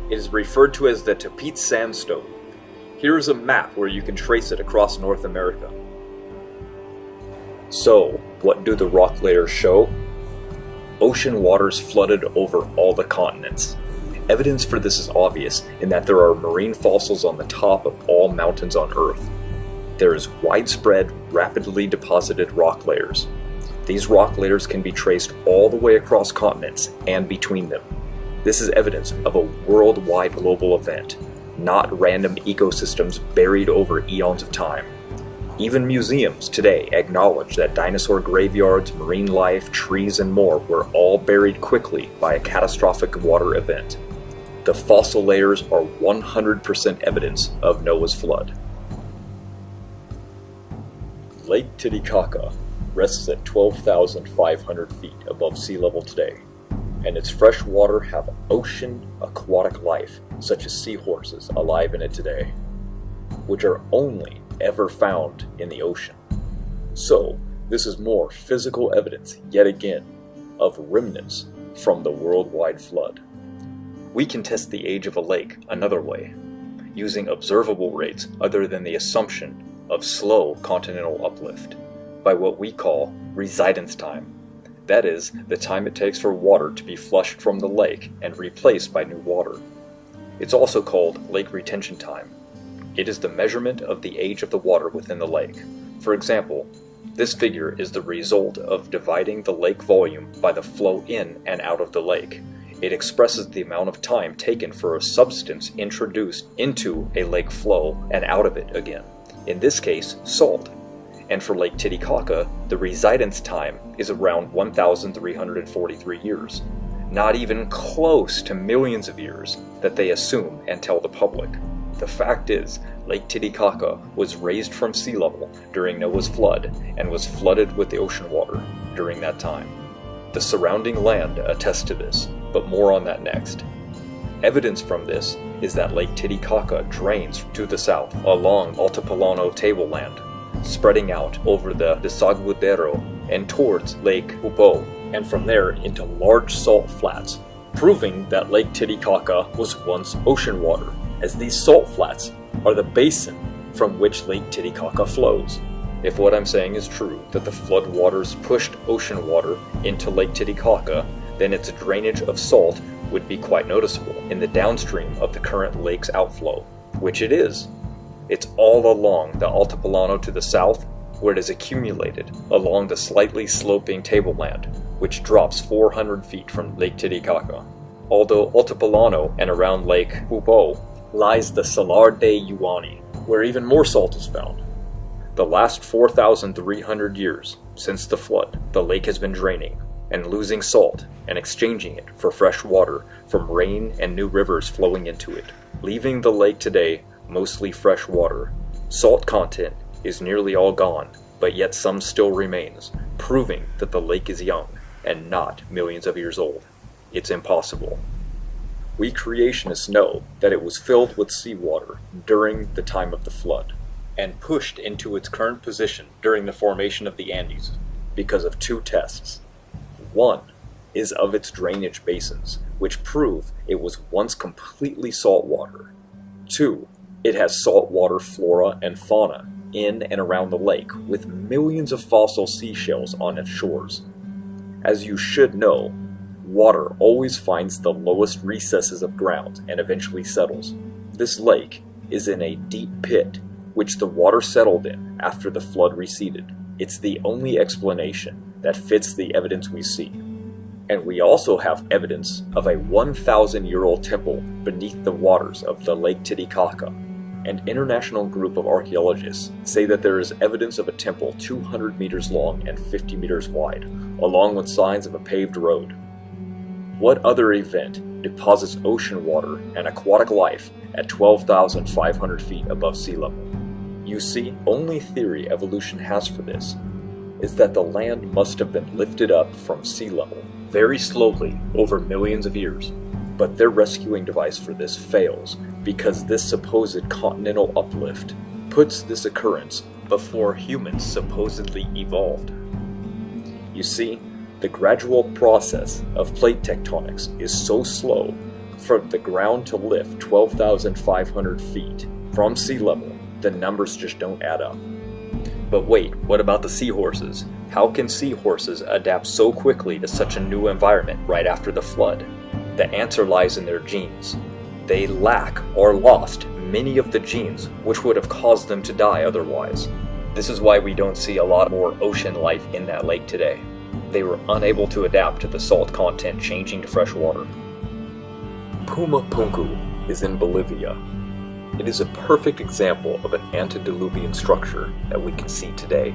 It is referred to as the Tapeats Sandstone. Here is a map where you can trace it across North America. So, what do the rock layers show? Ocean waters flooded over all the continents. Evidence for this is obvious in that there are marine fossils on the top of all mountains on Earth. There is widespread, rapidly deposited rock layers. These rock layers can be traced all the way across continents and between them. This is evidence of a worldwide global event, not random ecosystems buried over eons of time. Even museums today acknowledge that dinosaur graveyards, marine life, trees, and more were all buried quickly by a catastrophic water event. The fossil layers are 100% evidence of Noah's flood. Lake Titicaca rests at 12,500 feet above sea level today, and its fresh water have ocean aquatic life, such as seahorses alive in it today, which are only ever found in the ocean. So, this is more physical evidence, yet again, of remnants from the worldwide flood. We can test the age of a lake another way, using observable rates other than the assumption of slow continental uplift, by what we call residence time. That is, the time it takes for water to be flushed from the lake and replaced by new water. It's also called lake retention time. It is the measurement of the age of the water within the lake. For example, this figure is the result of dividing the lake volume by the flow in and out of the lake. It expresses the amount of time taken for a substance introduced into a lake flow and out of it again. In this case, salt. And for Lake Titicaca, the residence time is around 1,343 years. Not even close to millions of years that they assume and tell the public. The fact is, Lake Titicaca was raised from sea level during Noah's flood and was flooded with the ocean water during that time. The surrounding land attests to this, but more on that next. Evidence from this is that Lake Titicaca drains to the south along Altiplano tableland, spreading out over the Desaguadero and towards Lake Pupó, and from there into large salt flats, proving that Lake Titicaca was once ocean water, as these salt flats are the basin from which Lake Titicaca flows. If what I'm saying is true, that the flood waters pushed ocean water into Lake Titicaca, then its drainage of salt would be quite noticeable in the downstream of the current lake's outflow, which it is. It's all along the Altiplano to the south, where it is accumulated along the slightly sloping tableland, which drops 400 feet from Lake Titicaca. Although Altiplano and around Lake Pupó lies the Salar de Uyuni, where even more salt is found. The last 4,300 years since the flood, the lake has been draining and losing salt and exchanging it for fresh water from rain and new rivers flowing into it, leaving the lake today mostly fresh water. Salt content is nearly all gone, but yet some still remains, proving that the lake is young and not millions of years old. It's impossible. We creationists know that it was filled with seawater during the time of the flood, and pushed into its current position during the formation of the Andes. because of two tests. One is of its drainage basins, which prove it was once completely saltwater. Two, it has saltwater flora and fauna in and around the lake, with millions of fossil seashells on its shores. As you should know, water always finds the lowest recesses of ground and eventually settles. This lake is in a deep pit, which the water settled in after the flood receded. It's the only explanation that fits the evidence we see. And we also have evidence of a 1,000-year-old temple beneath the waters of the Lake Titicaca. An international group of archaeologists say that there is evidence of a temple 200 meters long and 50 meters wide, along with signs of a paved road. What other event deposits ocean water and aquatic life at 12,500 feet above sea level? You see, only theory evolution has for this is that the land must have been lifted up from sea level very slowly over millions of years. But their rescuing device for this fails because this supposed continental uplift puts this occurrence before humans supposedly evolved. You see, the gradual process of plate tectonics is so slow for the ground to lift 12,500 feet from sea level, the numbers just don't add up. But wait, what about the seahorses? How can seahorses adapt so quickly to such a new environment right after the flood? The answer lies in their genes. They lack or lost many of the genes which would have caused them to die otherwise. This is why we don't see a lot more ocean life in that lake today. They were unable to adapt to the salt content changing to fresh water. Puma Punku is in Bolivia. It is a perfect example of an antediluvian structure that we can see today.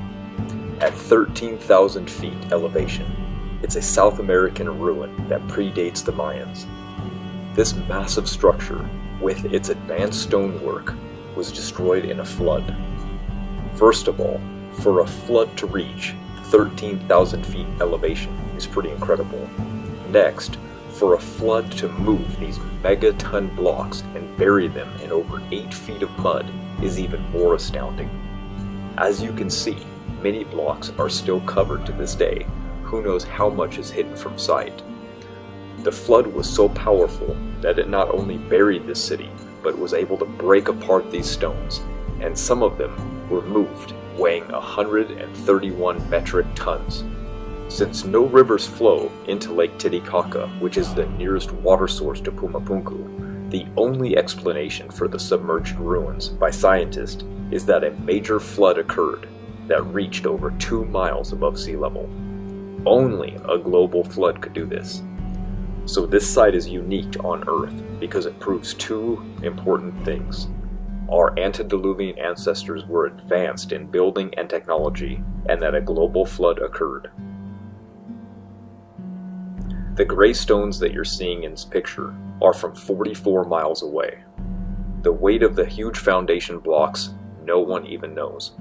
At 13,000 feet elevation, it's a South American ruin that predates the Mayans. This massive structure, with its advanced stonework, was destroyed in a flood. First of all, for a flood to reach 13,000 feet elevation is pretty incredible. Next, for a flood to move these megaton blocks and bury them in over 8 feet of mud is even more astounding. As you can see, many blocks are still covered to this day. Who knows how much is hidden from sight. The flood was so powerful that it not only buried this city, but was able to break apart these stones, and some of them were moved, weighing 131 metric tons. Since no rivers flow into Lake Titicaca, which is the nearest water source to Puma Punku, the only explanation for the submerged ruins by scientists is that a major flood occurred that reached over 2 miles above sea level. Only a global flood could do this. So this site is unique on Earth because it proves two important things. Our antediluvian ancestors were advanced in building and technology, and that a global flood occurred. The gray stones that you're seeing in this picture are from 44 miles away. The weight of the huge foundation blocks, no one even knows.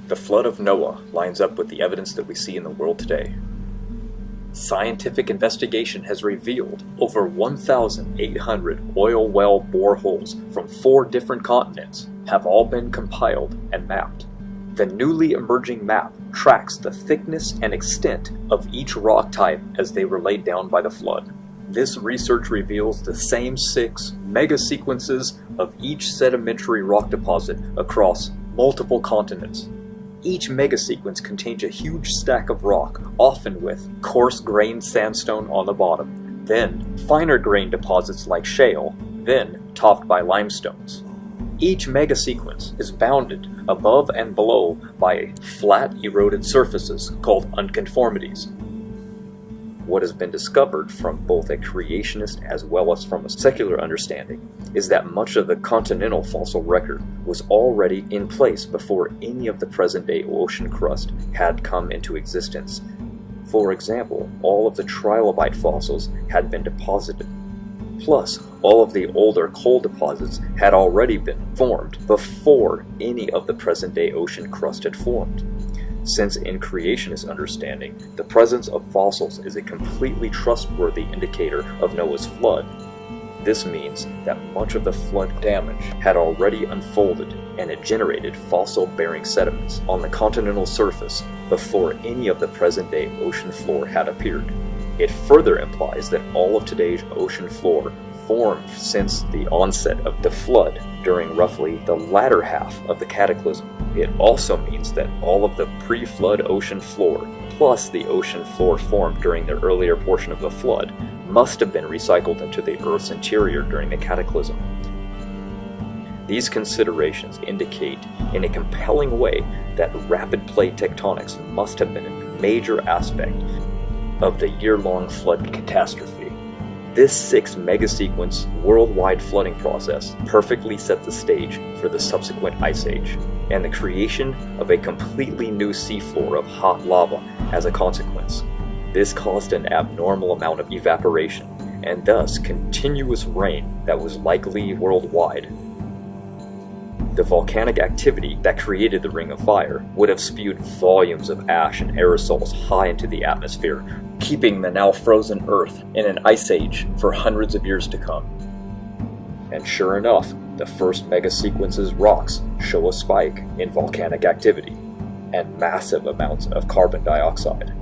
The flood of Noah lines up with the evidence that we see in the world today. Scientific investigation has revealed over 1,800 oil well boreholes from 4 different continents have all been compiled and mapped. The newly emerging map tracks the thickness and extent of each rock type as they were laid down by the flood. This research reveals the same 6 megasequences of each sedimentary rock deposit across multiple continents. Each megasequence contains a huge stack of rock, often with coarse-grained sandstone on the bottom, then finer-grained deposits like shale, then topped by limestones. Each megasequence is bounded above and below by flat, eroded surfaces called unconformities. What has been discovered from both a creationist as well as from a secular understanding is that much of the continental fossil record was already in place before any of the present-day ocean crust had come into existence. For example, all of the trilobite fossils had been deposited. Plus, all of the older coal deposits had already been formed before any of the present-day ocean crust had formed. Since in creationist understanding, the presence of fossils is a completely trustworthy indicator of Noah's flood, this means that much of the flood damage had already unfolded and it generated fossil-bearing sediments on the continental surface before any of the present-day ocean floor had appeared. It further implies that all of today's ocean floor formed since the onset of the flood during roughly the latter half of the cataclysm. It also means that all of the pre-flood ocean floor, plus the ocean floor formed during the earlier portion of the flood, must have been recycled into the Earth's interior during the cataclysm. These considerations indicate in a compelling way that rapid plate tectonics must have been a major aspect of the year-long flood catastrophe. This 6 megasequence worldwide flooding process perfectly set the stage for the subsequent ice age, and the creation of a completely new seafloor of hot lava as a consequence. This caused an abnormal amount of evaporation, and thus continuous rain that was likely worldwide. The volcanic activity that created the Ring of Fire would have spewed volumes of ash and aerosols high into the atmosphere, keeping the now frozen Earth in an ice age for hundreds of years to come. And sure enough, the first megasequence's rocks show a spike in volcanic activity and massive amounts of carbon dioxide.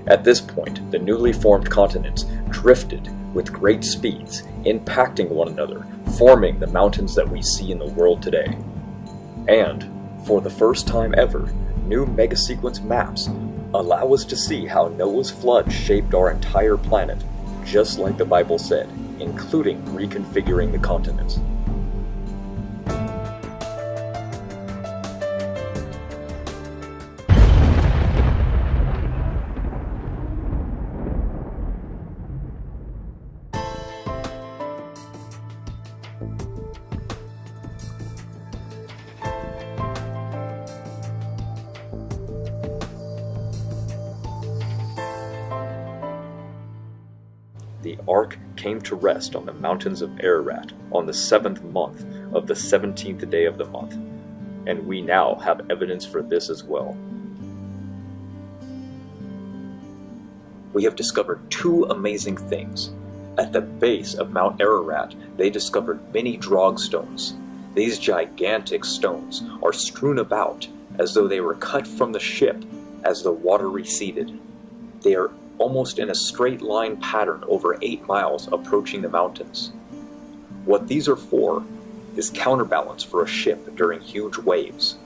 At this point, the newly formed continents drifted with great speeds, impacting one another, forming the mountains that we see in the world today. And, for the first time ever, new megasequence maps allow us to see how Noah's flood shaped our entire planet, just like the Bible said, including reconfiguring the continents. The ark came to rest on the mountains of Ararat on the 7th month of the 17th day of the month, and we now have evidence for this as well. We have discovered 2 amazing things. At the base of Mount Ararat, they discovered many drog stones. These gigantic stones are strewn about as though they were cut from the ship as the water receded. They are almost in a straight line pattern over 8 miles approaching the mountains. What these are for is counterbalance for a ship during huge waves.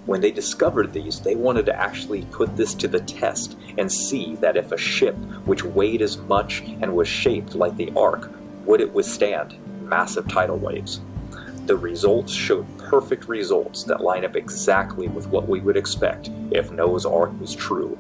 When they discovered these, they wanted to actually put this to the test and see that if a ship which weighed as much and was shaped like the Ark, would it withstand massive tidal waves. The results showed perfect results that line up exactly with what we would expect if Noah's Ark was true.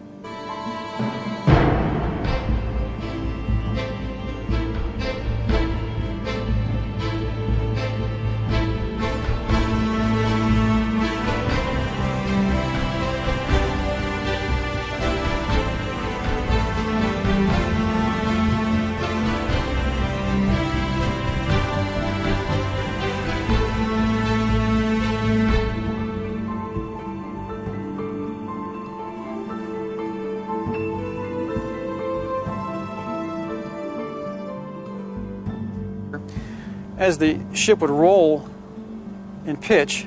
As the ship would roll and pitch,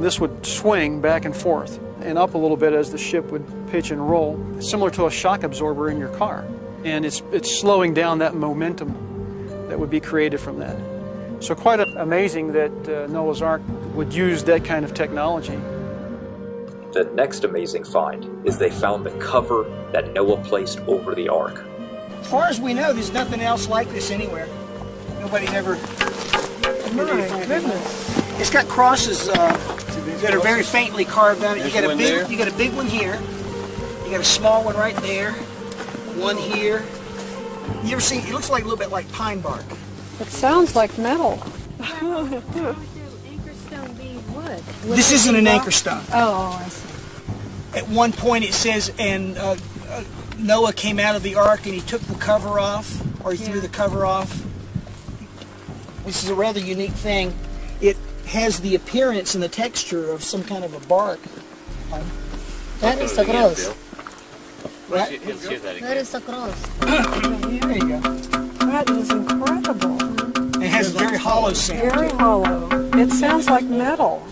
this would swing back and forth and up a little bit as the ship would pitch and roll, similar to a shock absorber in your car. And it's slowing down that momentum that would be created from that. So quite amazing that Noah's Ark would use that kind of technology. The next amazing find is they found the cover that Noah placed over the ark. As far as we know, there's nothing else like this anywhere. Nobody's ever... My goodness. It's got crosses that are very faintly carved on it. You got a big one here. You got a small one right there. One here. You ever see? It looks like a little bit like pine bark. It sounds like metal. Anchor stone being wood. This isn't an anchor stone. Oh, I see. At one point it says, and Noah came out of the ark and he took the cover off, or he threw the cover off. This is a rather unique thing. It has the appearance and the texture of some kind of a bark. That is the cross. Right? That is the cross. There you go. That is incredible. It has a very hollow sound. Very hollow. It sounds like metal.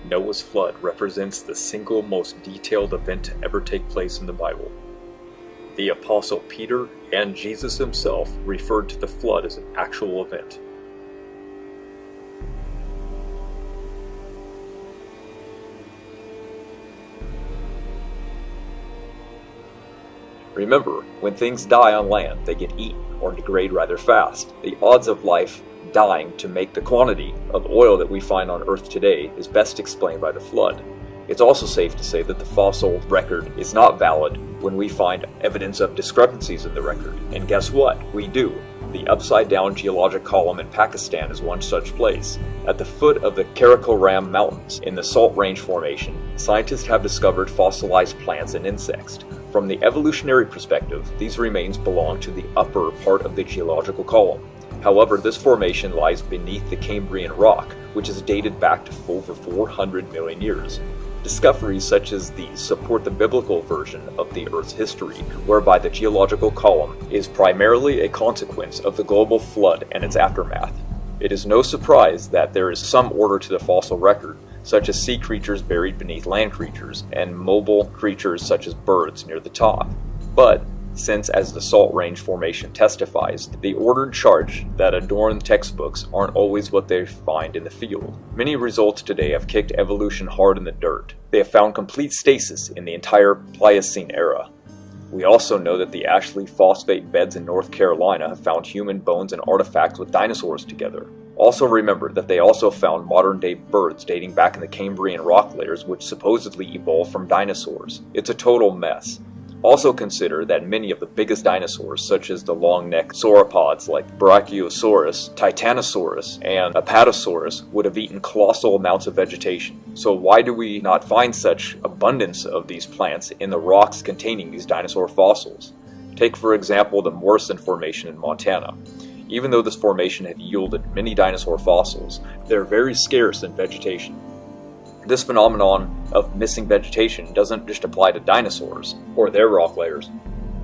Noah's flood represents the single most detailed event to ever take place in the Bible. The Apostle Peter and Jesus himself referred to the flood as an actual event. Remember, when things die on land, they get eaten or degrade rather fast. The odds of life dying to make the quantity of oil that we find on Earth today is best explained by the flood. It's also safe to say that the fossil record is not valid when we find evidence of discrepancies in the record. And guess what? We do. The upside-down geologic column in Pakistan is one such place. At the foot of the Karakoram Mountains in the Salt Range Formation, scientists have discovered fossilized plants and insects. From the evolutionary perspective, these remains belong to the upper part of the geological column. However, this formation lies beneath the Cambrian rock, which is dated back to over 400 million years. Discoveries such as these support the biblical version of the Earth's history, whereby the geological column is primarily a consequence of the global flood and its aftermath. It is no surprise that there is some order to the fossil record, such as sea creatures buried beneath land creatures, and mobile creatures such as birds near the top. But, since, as the Salt Range Formation testifies, the ordered charts that adorn textbooks aren't always what they find in the field. Many results today have kicked evolution hard in the dirt. They have found complete stasis in the entire Pliocene era. We also know that the Ashley phosphate beds in North Carolina have found human bones and artifacts with dinosaurs together. Also remember that they also found modern-day birds dating back in the Cambrian rock layers which supposedly evolved from dinosaurs. It's a total mess. Also consider that many of the biggest dinosaurs, such as the long-necked sauropods like Brachiosaurus, Titanosaurus, and Apatosaurus, would have eaten colossal amounts of vegetation. So why do we not find such abundance of these plants in the rocks containing these dinosaur fossils? Take for example the Morrison Formation in Montana. Even though this formation had yielded many dinosaur fossils, they're very scarce in vegetation. This phenomenon of missing vegetation doesn't just apply to dinosaurs or their rock layers.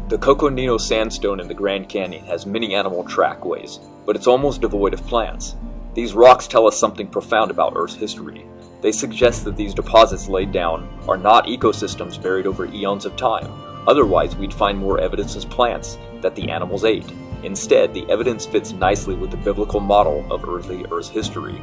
The Coconino Sandstone in the Grand Canyon has many animal trackways, but it's almost devoid of plants. These rocks tell us something profound about Earth's history. They suggest that these deposits laid down are not ecosystems buried over eons of time. Otherwise, we'd find more evidence as plants that the animals ate. Instead, the evidence fits nicely with the biblical model of early Earth's history,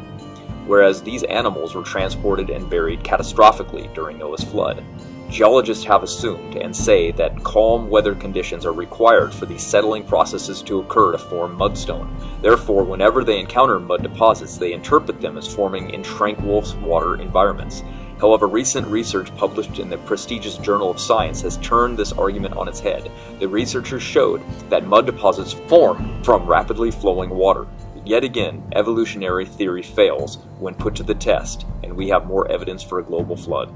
whereas these animals were transported and buried catastrophically during Noah's flood. Geologists have assumed and say that calm weather conditions are required for these settling processes to occur to form mudstone. Therefore, whenever they encounter mud deposits, they interpret them as forming in tranquil water environments. However, recent research published in the prestigious Journal of Science has turned this argument on its head. The researchers showed that mud deposits form from rapidly flowing water. Yet again, evolutionary theory fails when put to the test, and we have more evidence for a global flood.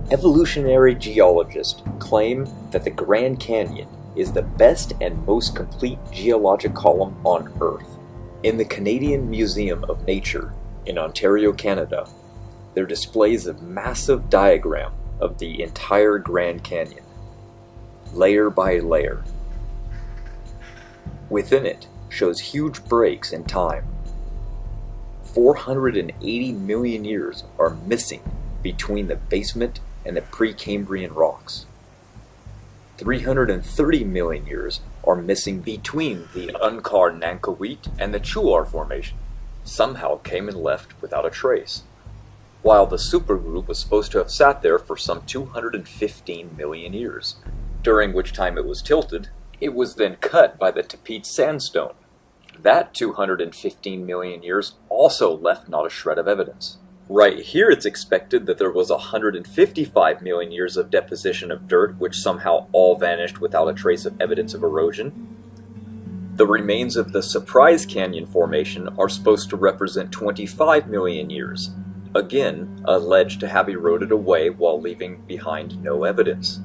Evolutionary geologists claim that the Grand Canyon is the best and most complete geologic column on Earth. In the Canadian Museum of Nature in Ontario, Canada, there displays a massive diagram of the entire Grand Canyon, layer by layer. Within it shows huge breaks in time. 480 million years are missing between the basement and the Precambrian rocks. 330 million years are missing between the Unkar-Nankawit and the Chuar Formation. Somehow came and left without a trace, while the supergroup was supposed to have sat there for some 215 million years, during which time it was tilted. It was then cut by the Tapete Sandstone. That 215 million years also left not a shred of evidence. Right here it's expected that there was 155 million years of deposition of dirt which somehow all vanished without a trace of evidence of erosion. The remains of the Surprise Canyon Formation are supposed to represent 25 million years, again alleged to have eroded away while leaving behind no evidence.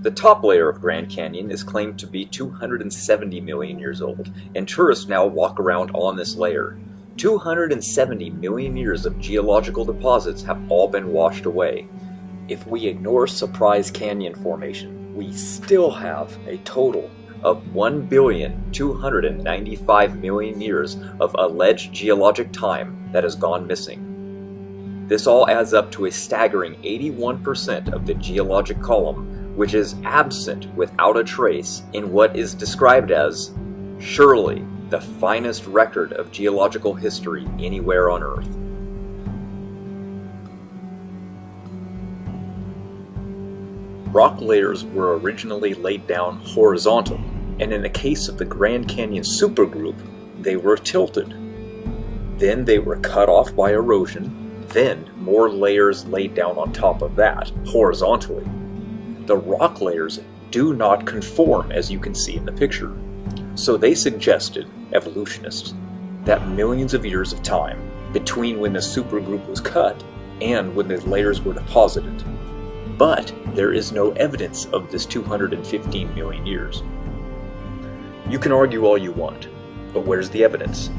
The top layer of Grand Canyon is claimed to be 270 million years old, and tourists now walk around on this layer. 270 million years of geological deposits have all been washed away. If we ignore Surprise Canyon Formation, we still have a total of 1,295,000,000 years of alleged geologic time that has gone missing. This all adds up to a staggering 81% of the geologic column, which is absent without a trace in what is described as, surely, the finest record of geological history anywhere on Earth. Rock layers were originally laid down horizontal, and in the case of the Grand Canyon supergroup, they were tilted. Then they were cut off by erosion, then more layers laid down on top of that, horizontally. The rock layers do not conform, as you can see in the picture. So they suggested, evolutionists, that millions of years of time between when the supergroup was cut and when the layers were deposited. But there is no evidence of this 215 million years. You can argue all you want, but where's the evidence?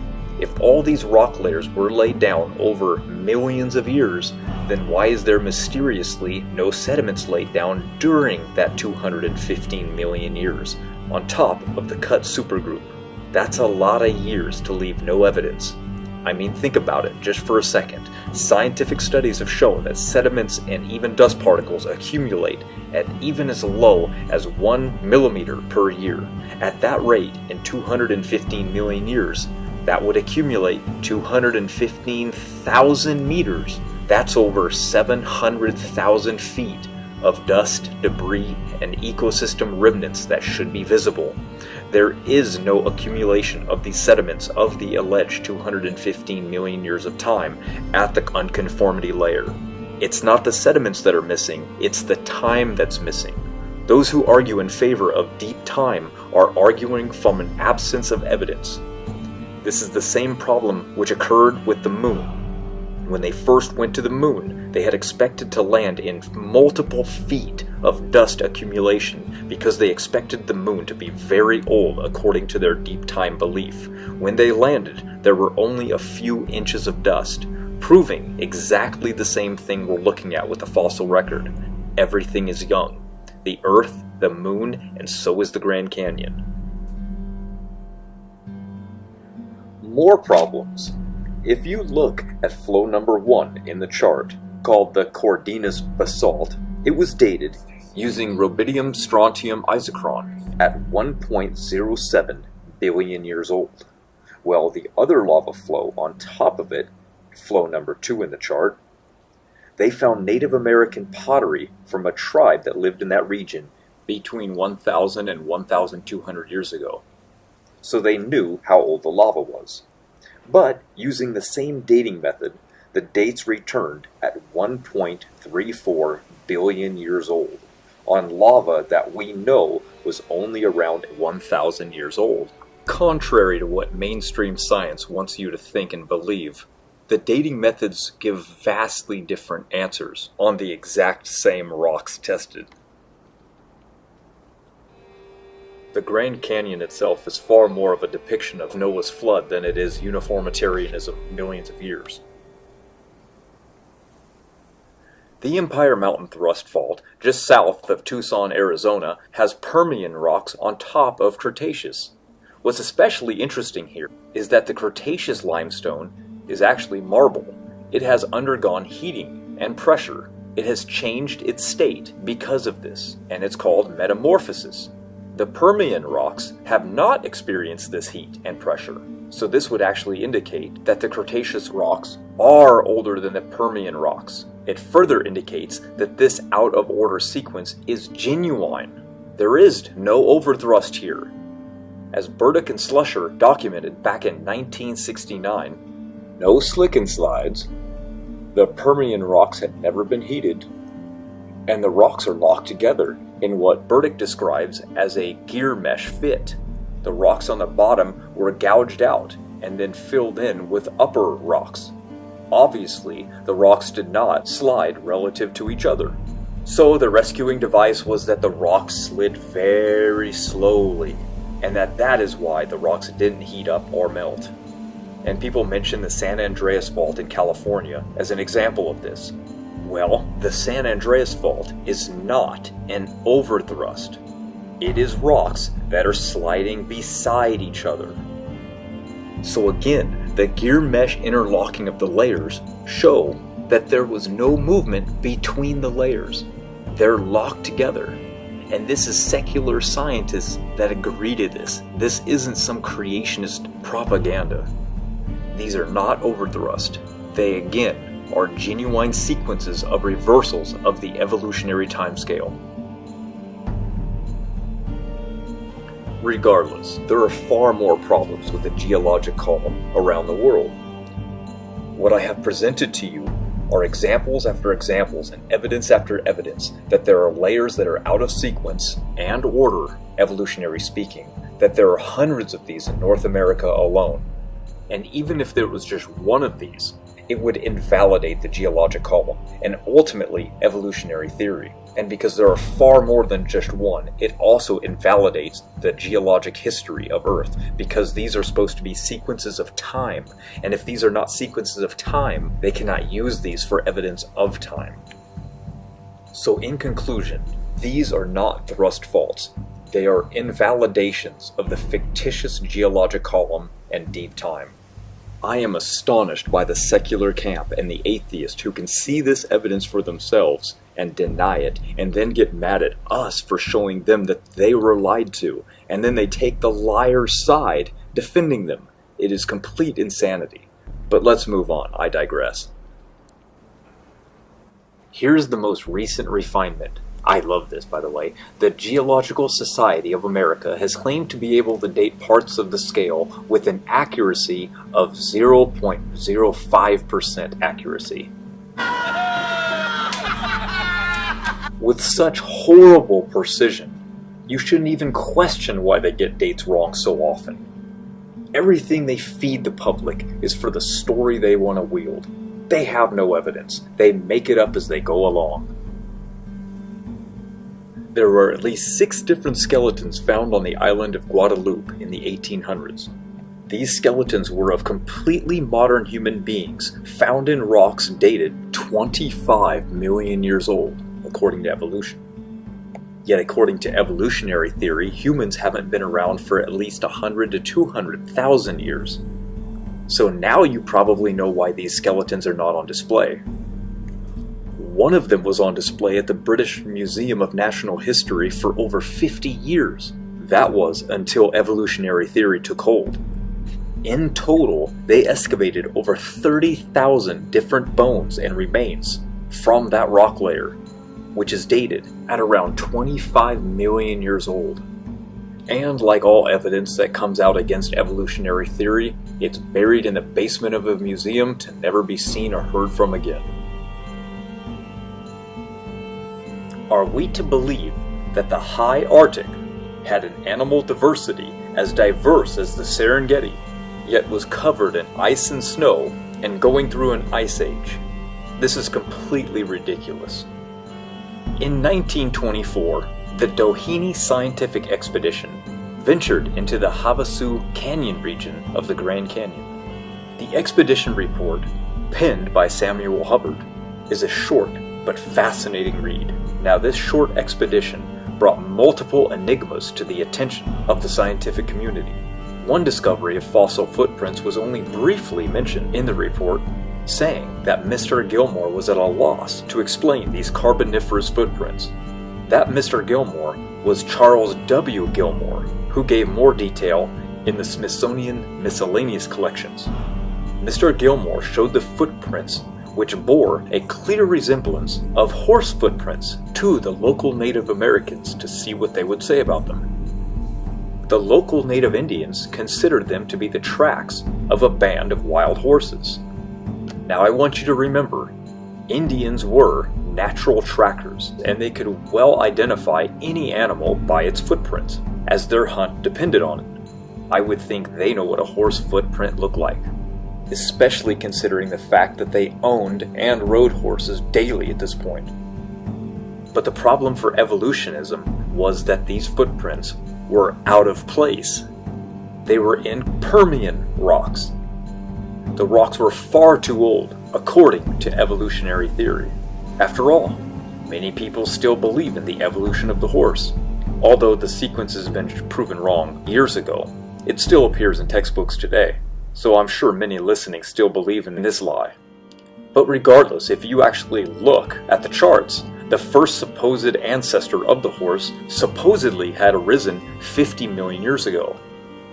If all these rock layers were laid down over millions of years, then why is there mysteriously no sediments laid down during that 215 million years on top of the cut supergroup? That's a lot of years to leave no evidence. I mean, think about it just for a second. Scientific studies have shown that sediments and even dust particles accumulate at even as low as 1 millimeter per year. At that rate, in 215 million years, that would accumulate 215,000 meters. That's over 700,000 feet of dust, debris, and ecosystem remnants that should be visible. There is no accumulation of these sediments of the alleged 215 million years of time at the unconformity layer. It's not the sediments that are missing, it's the time that's missing. Those who argue in favor of deep time are arguing from an absence of evidence. This is the same problem which occurred with the moon. When they first went to the moon, they had expected to land in multiple feet of dust accumulation because they expected the moon to be very old according to their deep time belief. When they landed, there were only a few inches of dust, proving exactly the same thing we're looking at with the fossil record. Everything is young. The Earth, the moon, and so is the Grand Canyon. More problems. If you look at flow number 1 in the chart, called the Cordinus Basalt, it was dated using rubidium strontium isochron at 1.07 billion years old. Well, the other lava flow on top of it, flow number 2 in the chart, they found Native American pottery from a tribe that lived in that region between 1,000 and 1,200 years ago. So they knew how old the lava was. But using the same dating method, the dates returned at 1.34 billion years old on lava that we know was only around 1,000 years old. Contrary to what mainstream science wants you to think and believe, the dating methods give vastly different answers on the exact same rocks tested. The Grand Canyon itself is far more of a depiction of Noah's flood than it is uniformitarianism millions of years. The Empire Mountain Thrust Fault, just south of Tucson, Arizona, has Permian rocks on top of Cretaceous. What's especially interesting here is that the Cretaceous limestone is actually marble. It has undergone heating and pressure. It has changed its state because of this, and it's called metamorphosis. The Permian rocks have not experienced this heat and pressure, so this would actually indicate that the Cretaceous rocks are older than the Permian rocks. It further indicates that this out-of-order sequence is genuine. There is no overthrust here. As Burdick and Slusher documented back in 1969, no slick and slides, the Permian rocks had never been heated, and the rocks are locked together in what Burdick describes as a gear mesh fit. The rocks on the bottom were gouged out and then filled in with upper rocks. Obviously, the rocks did not slide relative to each other. So the rescuing device was that the rocks slid very slowly, and that is why the rocks didn't heat up or melt. And people mention the San Andreas Fault in California as an example of this. Well, the San Andreas Fault is not an overthrust. It is rocks that are sliding beside each other. So again, the gear mesh interlocking of the layers show that there was no movement between the layers. They're locked together. And this is secular scientists that agree to this. This isn't some creationist propaganda. These are not overthrust. They again are genuine sequences of reversals of the evolutionary timescale. Regardless, there are far more problems with the geologic column around the world. What I have presented to you are examples after examples and evidence after evidence that there are layers that are out of sequence and order, evolutionary speaking, that there are hundreds of these in North America alone. And even if there was just one of these, it would invalidate the geologic column and ultimately evolutionary theory. And because there are far more than just one, it also invalidates the geologic history of Earth, because these are supposed to be sequences of time. And if these are not sequences of time, they cannot use these for evidence of time. So in conclusion, these are not thrust faults. They are invalidations of the fictitious geologic column and deep time. I am astonished by the secular camp and the atheist who can see this evidence for themselves and deny it, and then get mad at us for showing them that they were lied to, and then they take the liar's side, defending them. It is complete insanity. But let's move on, I digress. Here's the most recent refinement. I love this, by the way. The Geological Society of America has claimed to be able to date parts of the scale with an accuracy of 0.05% accuracy. With such horrible precision, you shouldn't even question why they get dates wrong so often. Everything they feed the public is for the story they want to wield. They have no evidence. They make it up as they go along. There were at least 6 different skeletons found on the island of Guadeloupe in the 1800s. These skeletons were of completely modern human beings found in rocks dated 25 million years old, according to evolution. Yet according to evolutionary theory, humans haven't been around for at least 100 to 200,000 years. So now you probably know why these skeletons are not on display. One of them was on display at the British Museum of Natural History for over 50 years. That was until evolutionary theory took hold. In total, they excavated over 30,000 different bones and remains from that rock layer, which is dated at around 25 million years old. And like all evidence that comes out against evolutionary theory, it's buried in the basement of a museum to never be seen or heard from again. Are we to believe that the high Arctic had an animal diversity as diverse as the Serengeti, yet was covered in ice and snow and going through an ice age? This is completely ridiculous. In 1924, the Doheny Scientific Expedition ventured into the Havasu Canyon region of the Grand Canyon. The expedition report, penned by Samuel Hubbard, is a short but fascinating read. Now, this short expedition brought multiple enigmas to the attention of the scientific community. One discovery of fossil footprints was only briefly mentioned in the report, saying that Mr. Gilmore was at a loss to explain these carboniferous footprints. That Mr. Gilmore was Charles W. Gilmore, who gave more detail in the Smithsonian Miscellaneous Collections. Mr. Gilmore showed the footprints which bore a clear resemblance of horse footprints to the local Native Americans to see what they would say about them. The local Native Indians considered them to be the tracks of a band of wild horses. Now I want you to remember, Indians were natural trackers, and they could well identify any animal by its footprints, as their hunt depended on it. I would think they know what a horse footprint looked like, especially considering the fact that they owned and rode horses daily at this point. But the problem for evolutionism was that these footprints were out of place. They were in Permian rocks. The rocks were far too old, according to evolutionary theory. After all, many people still believe in the evolution of the horse. Although the sequence has been proven wrong years ago, it still appears in textbooks today. So I'm sure many listening still believe in this lie. But regardless, if you actually look at the charts, the first supposed ancestor of the horse supposedly had arisen 50 million years ago.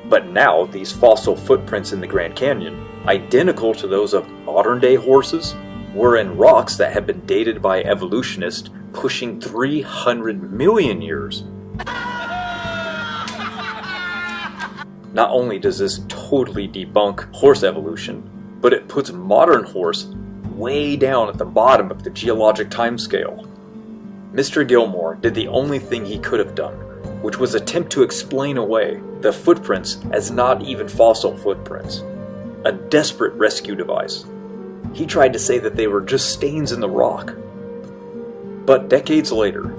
But now these fossil footprints in the Grand Canyon, identical to those of modern-day horses, were in rocks that had been dated by evolutionists pushing 300 million years. Not only does this totally debunk horse evolution, but it puts modern horse way down at the bottom of the geologic timescale. Mr. Gilmore did the only thing he could have done, which was attempt to explain away the footprints as not even fossil footprints. A desperate rescue device. He tried to say that they were just stains in the rock. But decades later,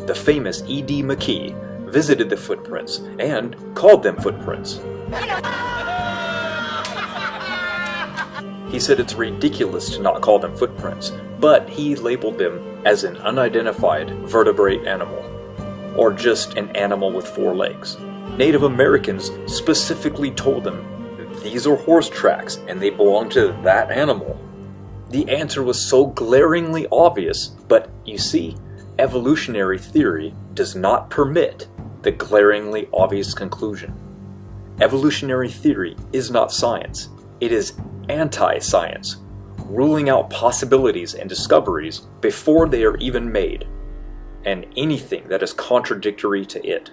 the famous E.D. McKee visited the footprints and called them footprints. He said it's ridiculous to not call them footprints, but he labeled them as an unidentified vertebrate animal, or just an animal with 4 legs. Native Americans specifically told them these are horse tracks and they belong to that animal. The answer was so glaringly obvious, but you see, evolutionary theory does not permit the glaringly obvious conclusion. Evolutionary theory is not science. It is anti-science, ruling out possibilities and discoveries before they are even made, and anything that is contradictory to it.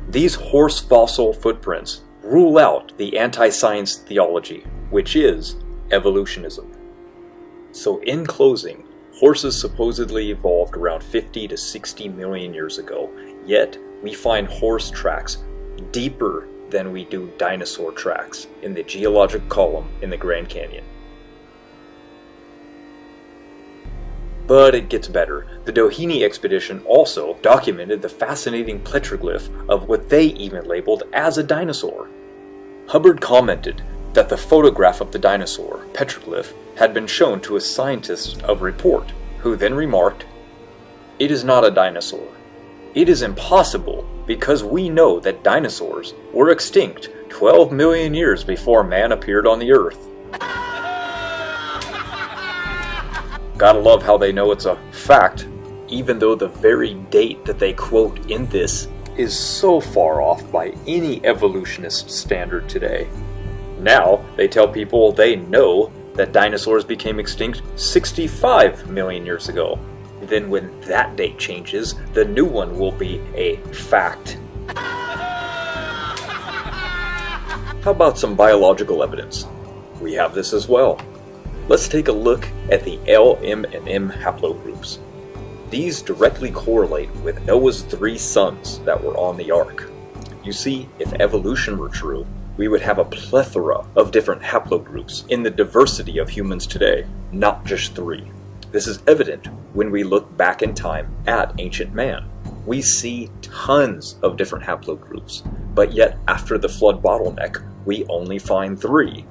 These horse fossil footprints rule out the anti-science theology, which is evolutionism. So in closing, horses supposedly evolved around 50 to 60 million years ago, yet we find horse tracks deeper than we do dinosaur tracks in the geologic column in the Grand Canyon. But it gets better. The Doheny expedition also documented the fascinating petroglyph of what they even labeled as a dinosaur. Hubbard commented that the photograph of the dinosaur petroglyph had been shown to a scientist of report, who then remarked, "It is not a dinosaur. It is impossible because we know that dinosaurs were extinct 12 million years before man appeared on the earth." Gotta love how they know it's a fact, even though the very date that they quote in this is so far off by any evolutionist standard today. Now, they tell people they know that dinosaurs became extinct 65 million years ago. Then when that date changes, the new one will be a fact. How about some biological evidence? We have this as well. Let's take a look at the L, M, and M haplogroups. These directly correlate with Noah's 3 sons that were on the ark. You see, if evolution were true, we would have a plethora of different haplogroups in the diversity of humans today, not just 3. This is evident when we look back in time at ancient man. We see tons of different haplogroups, but yet after the flood bottleneck, we only find 3.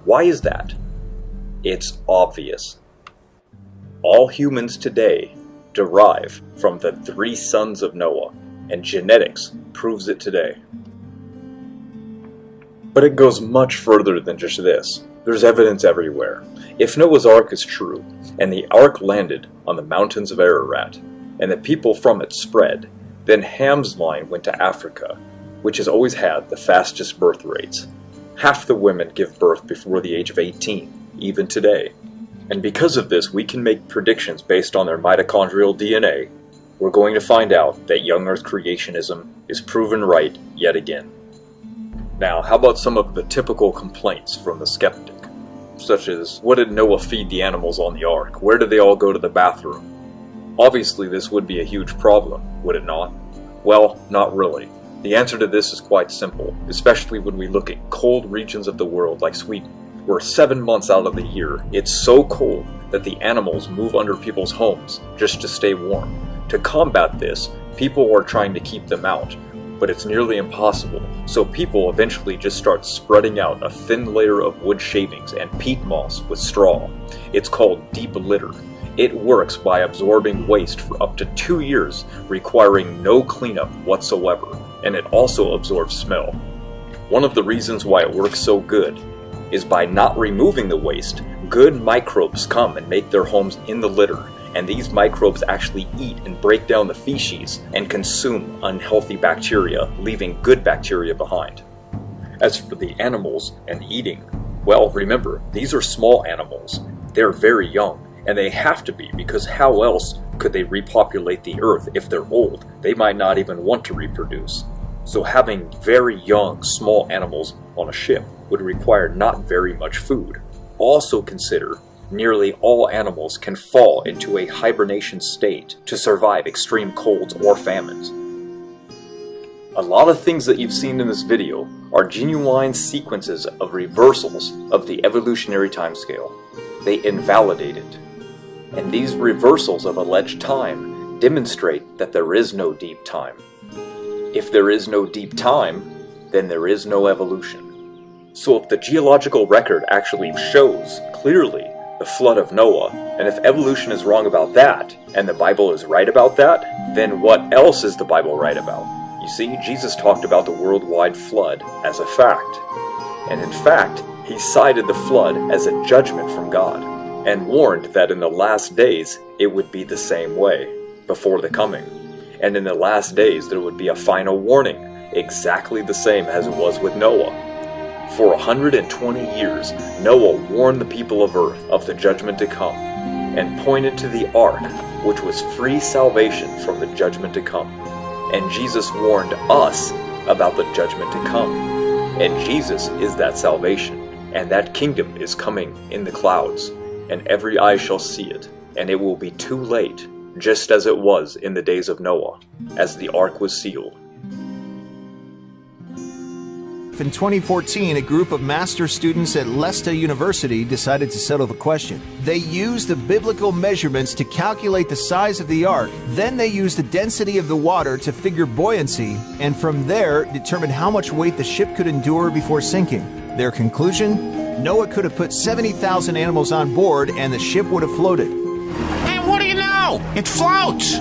Why is that? It's obvious. all humans today derive from the 3 sons of Noah, and genetics proves it today. But it goes much further than just this. There's evidence everywhere. If Noah's Ark is true, and the Ark landed on the mountains of Ararat, and the people from it spread, then Ham's line went to Africa, which has always had the fastest birth rates. Half the women give birth before the age of 18, even today. And because of this, we can make predictions based on their mitochondrial DNA. We're going to find out that young Earth creationism is proven right yet again. Now, how about some of the typical complaints from the skeptic? Such as, what did Noah feed the animals on the Ark? Where did they all go to the bathroom? Obviously, this would be a huge problem, would it not? Well, not really. The answer to this is quite simple, especially when we look at cold regions of the world like Sweden, where 7 months out of the year, it's so cold that the animals move under people's homes just to stay warm. To combat this, people are trying to keep them out, but it's nearly impossible, so people eventually just start spreading out a thin layer of wood shavings and peat moss with straw. It's called deep litter. It works by absorbing waste for up to 2 years, requiring no cleanup whatsoever, and it also absorbs smell. One of the reasons why it works so good is by not removing the waste, good microbes come and make their homes in the litter, and these microbes actually eat and break down the feces and consume unhealthy bacteria, leaving good bacteria behind. As for the animals and eating, well, remember, these are small animals. They're very young, and they have to be, because how else could they repopulate the earth if they're old? They might not even want to reproduce. So having very young, small animals on a ship would require not very much food. Also consider, nearly all animals can fall into a hibernation state to survive extreme colds or famines. A lot of things that you've seen in this video are genuine sequences of reversals of the evolutionary timescale. They invalidate it. And these reversals of alleged time demonstrate that there is no deep time. If there is no deep time, then there is no evolution. So if the geological record actually shows clearly the flood of Noah, and if evolution is wrong about that, and the Bible is right about that, then what else is the Bible right about? You see, Jesus talked about the worldwide flood as a fact. And in fact, he cited the flood as a judgment from God, and warned that in the last days it would be the same way, before the coming. And in the last days there would be a final warning, exactly the same as it was with Noah. For 120 years, Noah warned the people of earth of the judgment to come, and pointed to the ark, which was free salvation from the judgment to come. And Jesus warned us about the judgment to come. And Jesus is that salvation, and that kingdom is coming in the clouds, and every eye shall see it, and it will be too late, just as it was in the days of Noah, as the ark was sealed. In 2014, a group of master students at Leicester University decided to settle the question. They used the biblical measurements to calculate the size of the ark. Then they used the density of the water to figure buoyancy, and from there determined how much weight the ship could endure before sinking. Their conclusion? Noah could have put 70,000 animals on board and the ship would have floated. And what do you know? It floats!